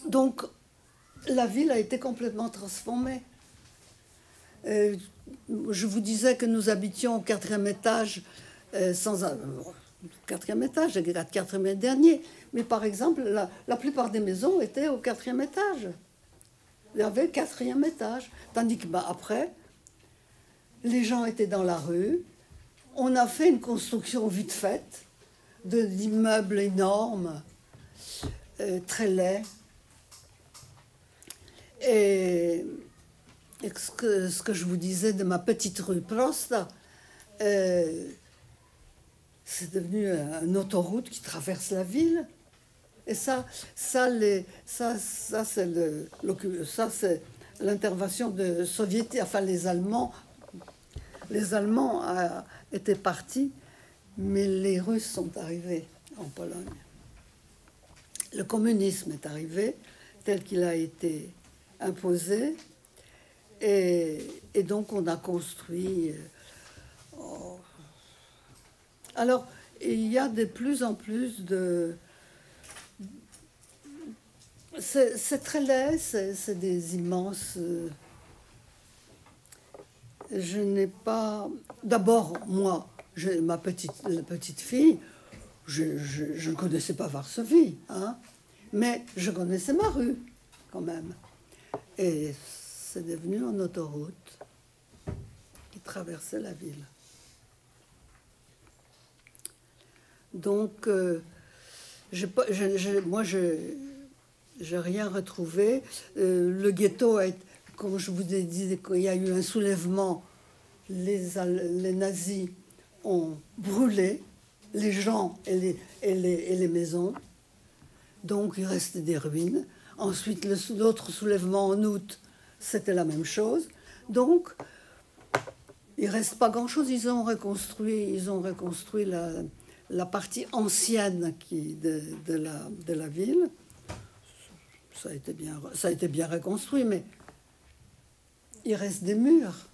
donc, la ville a été complètement transformée. Je vous disais que nous habitions au 4e étage, quatrième étage, le 4e dernier. Mais par exemple, la plupart des maisons étaient au 4e étage. Il y avait le 4e étage. Tandis que après, les gens étaient dans la rue. On a fait une construction vite faite d'immeubles énormes, très laids. Et ce que je vous disais de ma petite rue Prost, c'est devenu une autoroute qui traverse la ville. Et ça c'est l'intervention de soviétique. Enfin, les Allemands étaient partis, mais les Russes sont arrivés. en Pologne. Le communisme est arrivé tel qu'il a été imposé, et donc on a construit... Alors, il y a de plus en plus de... C'est très laid, c'est des immenses... Je n'ai pas... D'abord, moi, la petite fille, je ne connaissais pas Varsovie, hein, mais je connaissais ma rue, quand même. Et c'est devenu une autoroute qui traversait la ville. Donc, moi, je n'ai rien retrouvé. Le ghetto, comme je vous ai dit, qu'il y a eu un soulèvement, les nazis ont brûlé les gens et les maisons. Donc, il restait des ruines. Ensuite, l'autre soulèvement en août, c'était la même chose. Donc, il ne reste pas grand-chose. Ils ont reconstruit la partie ancienne de la ville. Ça a été bien reconstruit, mais il reste des murs,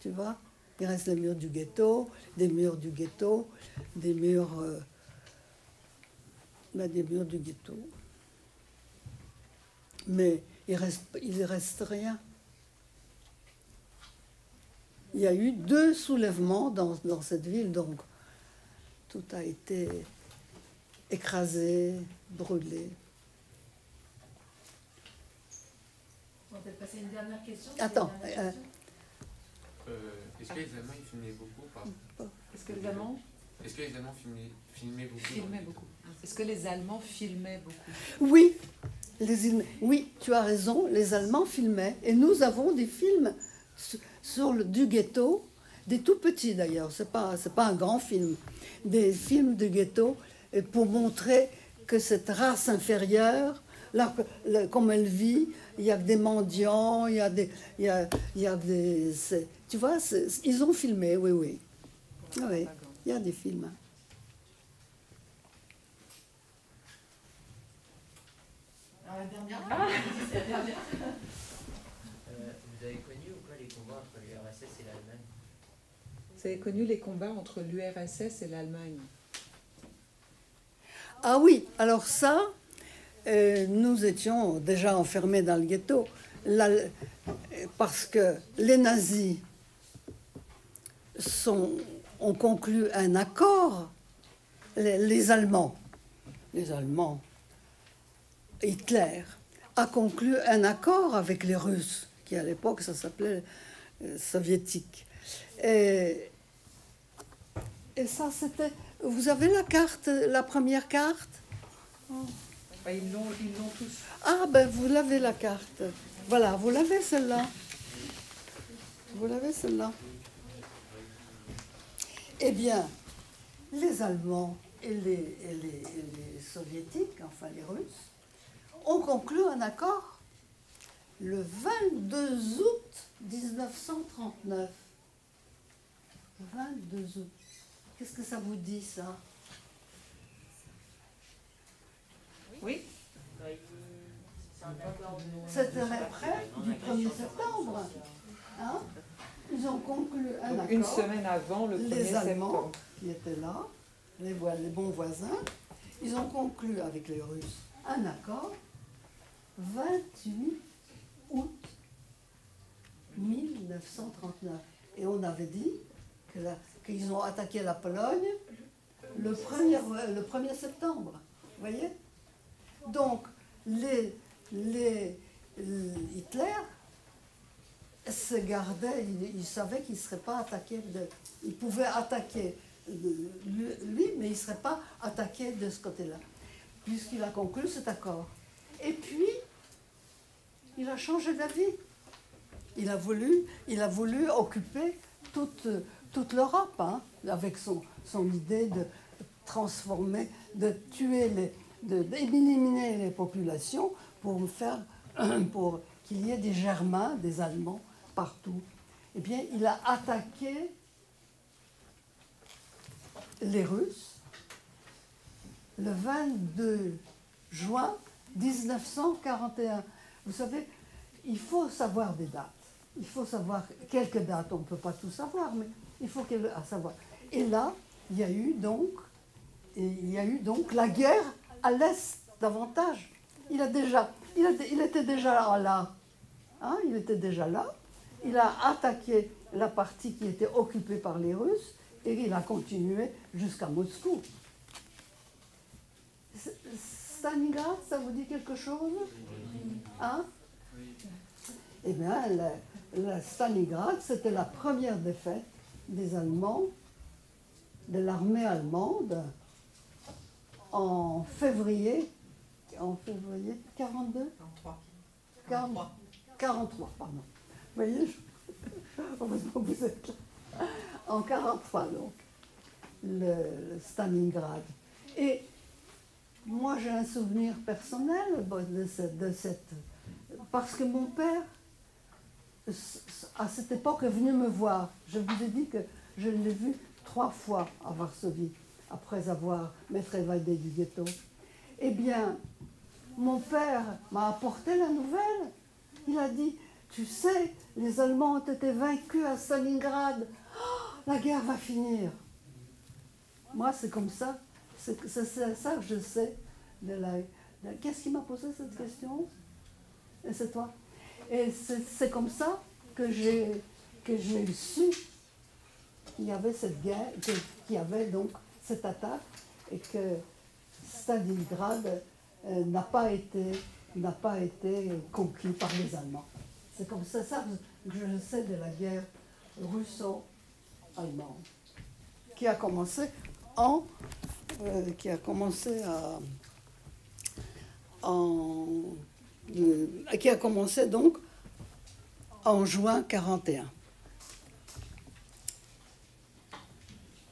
tu vois. Il reste les murs du ghetto, des murs du ghetto. Mais il reste rien. Il y a eu 2 soulèvements dans cette ville, donc tout a été écrasé, brûlé. On va peut-être passer à une dernière question. Attends. Est-ce que les Allemands ils filmaient beaucoup Est-ce que les Allemands filmaient beaucoup filmaient beaucoup? Est-ce que les Allemands filmaient beaucoup? Oui, oui, tu as raison, les Allemands filmaient. Et nous avons des films du ghetto, des tout petits d'ailleurs, c'est pas un grand film, des films du ghetto, pour montrer que cette race inférieure, là, comme elle vit, il y a des mendiants, il y a des tu vois, ils ont filmé, oui. Oui, il y a des films. Alors, la dernière. C'est la dernière. Vous avez connu ou pas les combats entre l'URSS et l'Allemagne? Vous avez connu les combats entre l'URSS et l'Allemagne? Ah oui, alors ça, nous étions déjà enfermés dans le ghetto, parce que les nazis ont conclu un accord, les Allemands, Hitler a conclu un accord avec les Russes, qui à l'époque ça s'appelait soviétique. Et ça c'était... Vous avez la carte, la première carte? Ils l'ont tous. Ah ben vous l'avez la carte. Voilà, vous l'avez celle-là. Vous l'avez celle-là. Eh bien, les Allemands et les Soviétiques, enfin les Russes, ont conclu un accord le 22 août 1939. 22 août. Qu'est-ce que ça vous dit, ça? Oui. C'était près du 1er septembre. Hein? Ils ont conclu un accord. Une semaine avant le 1er Les Allemands septembre. qui étaient là, les bons voisins, ils ont conclu avec les Russes un accord 28 août 1939. Et on avait dit qu'ils ont attaqué la Pologne le 1er septembre. Vous voyez? Donc, Hitler se gardait, il savait qu'il ne serait pas attaqué, il pouvait attaquer lui, mais il ne serait pas attaqué de ce côté-là, puisqu'il a conclu cet accord. Et puis, il a changé d'avis. Il a voulu occuper toute l'Europe, hein, avec son idée de transformer, de tuer d'éliminer les populations pour qu'il y ait des Germains, des Allemands partout. Eh bien, il a attaqué les Russes le 22 juin 1941. Vous savez, il faut savoir des dates. Il faut savoir quelques dates. On ne peut pas tout savoir, mais il faut savoir. Et là, il y a eu donc la guerre à l'Est davantage. Il était déjà là. Hein, il était déjà là. Il a attaqué la partie qui était occupée par les Russes et il a continué jusqu'à Moscou. Stalingrad, ça vous dit quelque chose? Hein? Eh bien, la Stalingrad, c'était la première défaite des Allemands, de l'armée allemande, en février 42? 43, pardon. Vous voyez, heureusement que vous êtes là. En 43, donc, le Stalingrad. Et moi, j'ai un souvenir personnel de cette... Parce que mon père, à cette époque, est venu me voir. Je vous ai dit que je l'ai vu 3 fois à Varsovie, après m'être évadé du ghetto. Eh bien, mon père m'a apporté la nouvelle. Il a dit, tu sais, les Allemands ont été vaincus à Stalingrad. Oh, la guerre va finir. Moi, c'est comme ça. C'est ça que je sais. Qu'est-ce qui m'a posé cette question? Et c'est toi. Et c'est comme ça que j'ai su qu'il y avait cette guerre, qu'il y avait donc cette attaque et que Stalingrad n'a pas été conquis par les Allemands. C'est comme ça que je sais de la guerre russo-allemande qui a commencé donc en juin 41.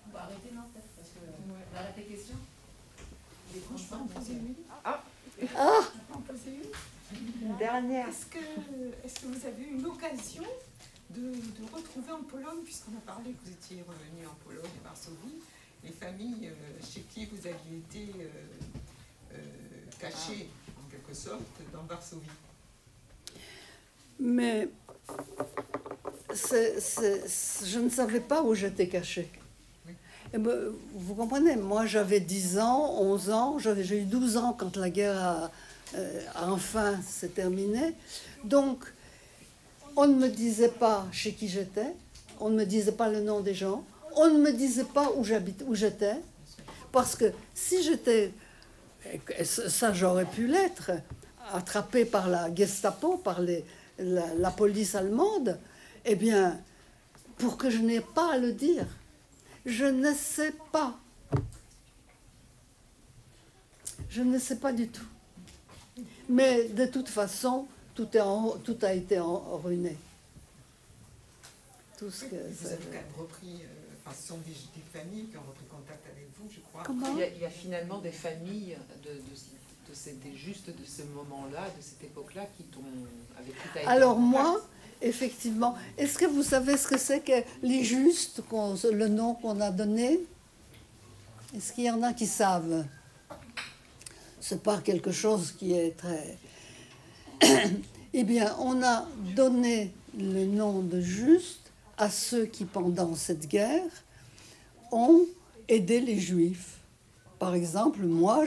On va arrêter, non, peut-être, parce que on arrête les questions. Une dernière. Est-ce que vous avez eu l'occasion de retrouver en Pologne, puisqu'on a parlé que vous étiez revenu en Pologne et Varsovie, les familles chez qui vous aviez été cachés, en quelque sorte, dans Varsovie? Mais je ne savais pas où j'étais cachée. Et vous comprenez, moi j'avais 10 ans, 11 ans, j'ai eu 12 ans quand la guerre enfin s'est terminée. Donc, on ne me disait pas chez qui j'étais, on ne me disait pas le nom des gens, on ne me disait pas où j'étais, parce que si j'étais, ça j'aurais pu l'être, attrapé par la Gestapo, par la police allemande, eh bien, pour que je n'ai pas à le dire, je ne sais pas. Je ne sais pas du tout. Mais de toute façon, tout a été ruiné. Tout ce que vous avez quand même repris, ce sont des familles qui ont repris contact avec vous, je crois. Comment? Il y a finalement des familles juste de ce moment-là, de cette époque-là, avec qui tu as été Alors en contact. moi, effectivement, est-ce que vous savez ce que c'est que les justes, le nom qu'on a donné? Est-ce qu'il y en a qui savent? C'est pas quelque chose qui est très... Eh bien, on a donné le nom de juste à ceux qui, pendant cette guerre, ont aidé les Juifs. Par exemple, moi,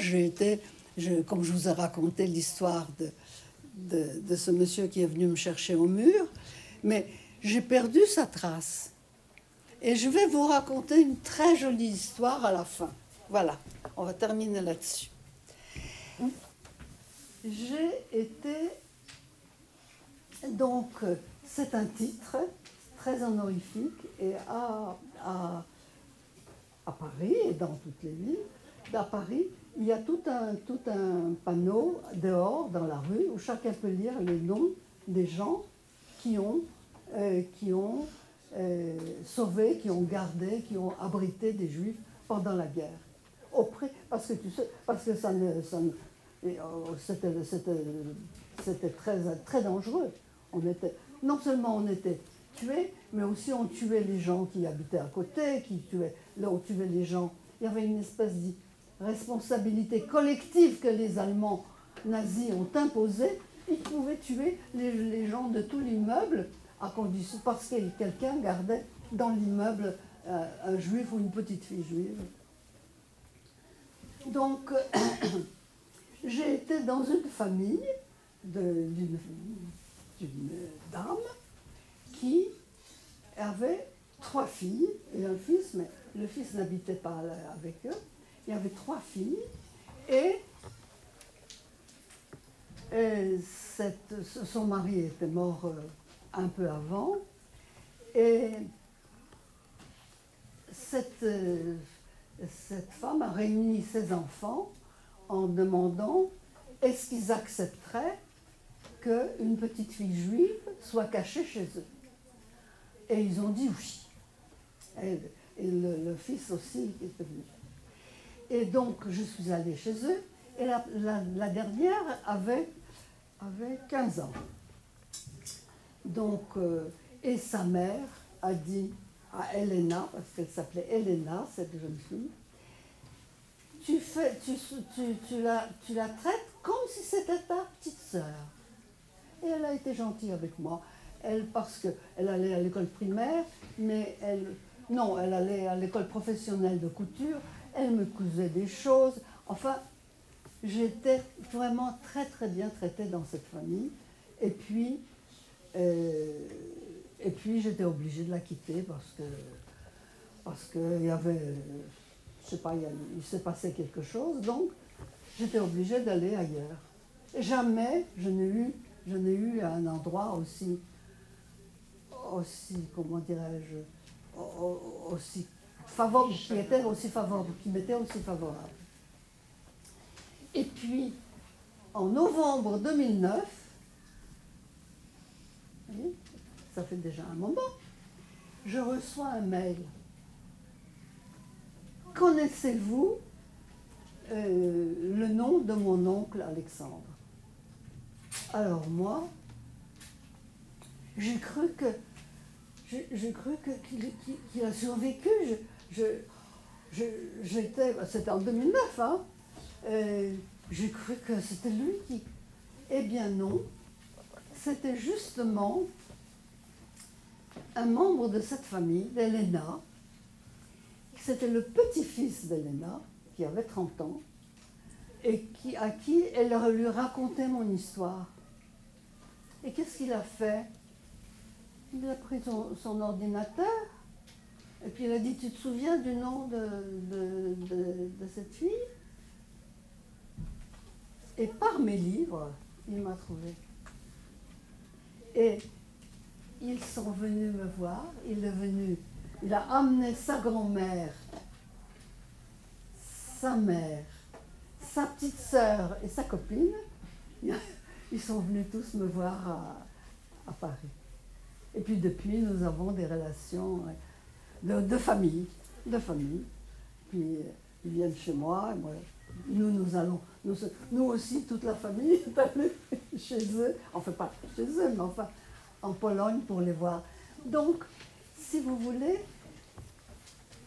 comme je vous ai raconté l'histoire de ce monsieur qui est venu me chercher au mur, mais j'ai perdu sa trace. Et je vais vous raconter une très jolie histoire à la fin. Voilà, on va terminer là-dessus. J'ai été... Donc, c'est un titre très honorifique, et à Paris et dans toutes les villes, à Paris, il y a tout un panneau dehors, dans la rue, où chacun peut lire les noms des gens qui ont sauvé, qui ont gardé, qui ont abrité des Juifs pendant la guerre. Parce que c'était très dangereux. Non seulement on était tués, mais aussi on tuait les gens qui habitaient à côté, on tuait les gens. Il y avait une espèce responsabilité collective que les Allemands nazis ont imposée, ils pouvaient tuer les gens de tout l'immeuble à condition, parce que quelqu'un gardait dans l'immeuble un juif ou une petite fille juive. Donc, j'ai été dans une famille d'une dame qui avait 3 filles et un fils, mais le fils n'habitait pas avec eux. Il y avait 3 filles et son mari était mort un peu avant. Et cette femme a réuni ses enfants en demandant est-ce qu'ils accepteraient qu'une petite fille juive soit cachée chez eux. Et ils ont dit oui. Et le fils aussi était venu. Et donc je suis allée chez eux et la dernière avait 15 ans. Donc, et sa mère a dit à Elena, parce qu'elle s'appelait Elena, cette jeune fille, tu la traites comme si c'était ta petite sœur. Et elle a été gentille avec moi. Parce qu'elle allait à l'école primaire, mais elle allait à l'école professionnelle de couture, elle me cousait des choses. Enfin, j'étais vraiment très très bien traitée dans cette famille. Et puis j'étais obligée de la quitter parce que il y avait, je sais pas, il s'est passé quelque chose, donc j'étais obligée d'aller ailleurs. Et jamais je n'ai eu un endroit aussi, comment dirais-je, aussi favorable, qui m'était aussi favorable. Et puis, en novembre 2009, ça fait déjà un moment, je reçois un mail. Connaissez-vous le nom de mon oncle Alexandre? Alors moi, j'ai cru qu'il a survécu. C'était en 2009, hein. J'ai cru que c'était lui qui... Eh bien non, c'était justement un membre de cette famille, d'Elena. C'était le petit-fils d'Elena, qui avait 30 ans, et à qui elle lui racontait mon histoire. Et qu'est-ce qu'il a fait? Il a pris son ordinateur, et puis il a dit, tu te souviens du nom de cette fille? Et par mes livres, il m'a trouvé. Et ils sont venus me voir, il a amené sa grand-mère, sa mère, sa petite sœur et sa copine. Ils sont venus tous me voir à Paris. Et puis depuis, nous avons des relations de famille. Puis ils viennent chez moi, et moi, nous aussi, toute la famille est allée chez eux, enfin pas chez eux, mais enfin en Pologne pour les voir. Donc, si vous voulez,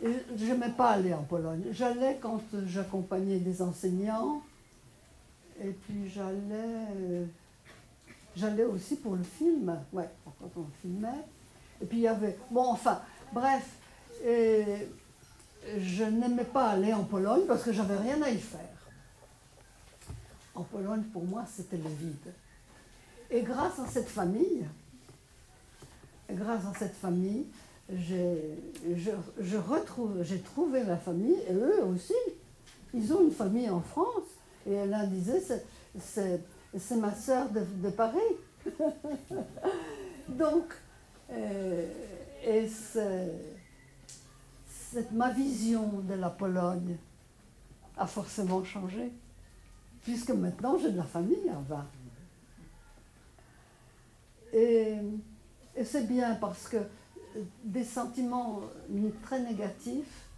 je n'aimais pas aller en Pologne. J'allais quand j'accompagnais des enseignants, et puis j'allais aussi pour le film, ouais, quand on filmait. Et puis il y avait, bon, enfin, bref, je n'aimais pas aller en Pologne parce que j'avais rien à y faire. En Pologne, pour moi, c'était le vide. Et grâce à cette famille, j'ai trouvé la famille, et eux aussi, ils ont une famille en France. Et l'un disait, c'est ma sœur de Paris. Donc, ma vision de la Pologne a forcément changé, puisque maintenant j'ai de la famille en bas. Et c'est bien parce que des sentiments très négatifs,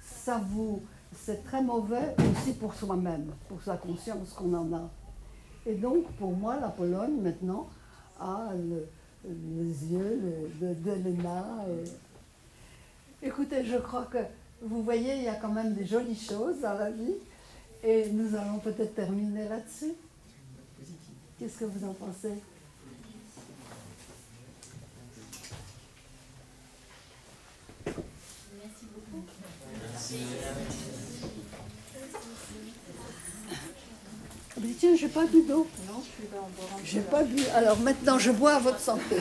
c'est très mauvais aussi pour soi-même, pour sa conscience qu'on en a. Et donc, pour moi, la Pologne, maintenant, a les yeux d'Elena. Écoutez, je crois que vous voyez, il y a quand même des jolies choses dans la vie. Et nous allons peut-être terminer là-dessus. Qu'est-ce que vous en pensez? Merci beaucoup. Mais tiens, j'ai pas bu d'eau. Non, je suis là en boire un peu. J'ai pas bu. Alors maintenant, je bois à votre santé.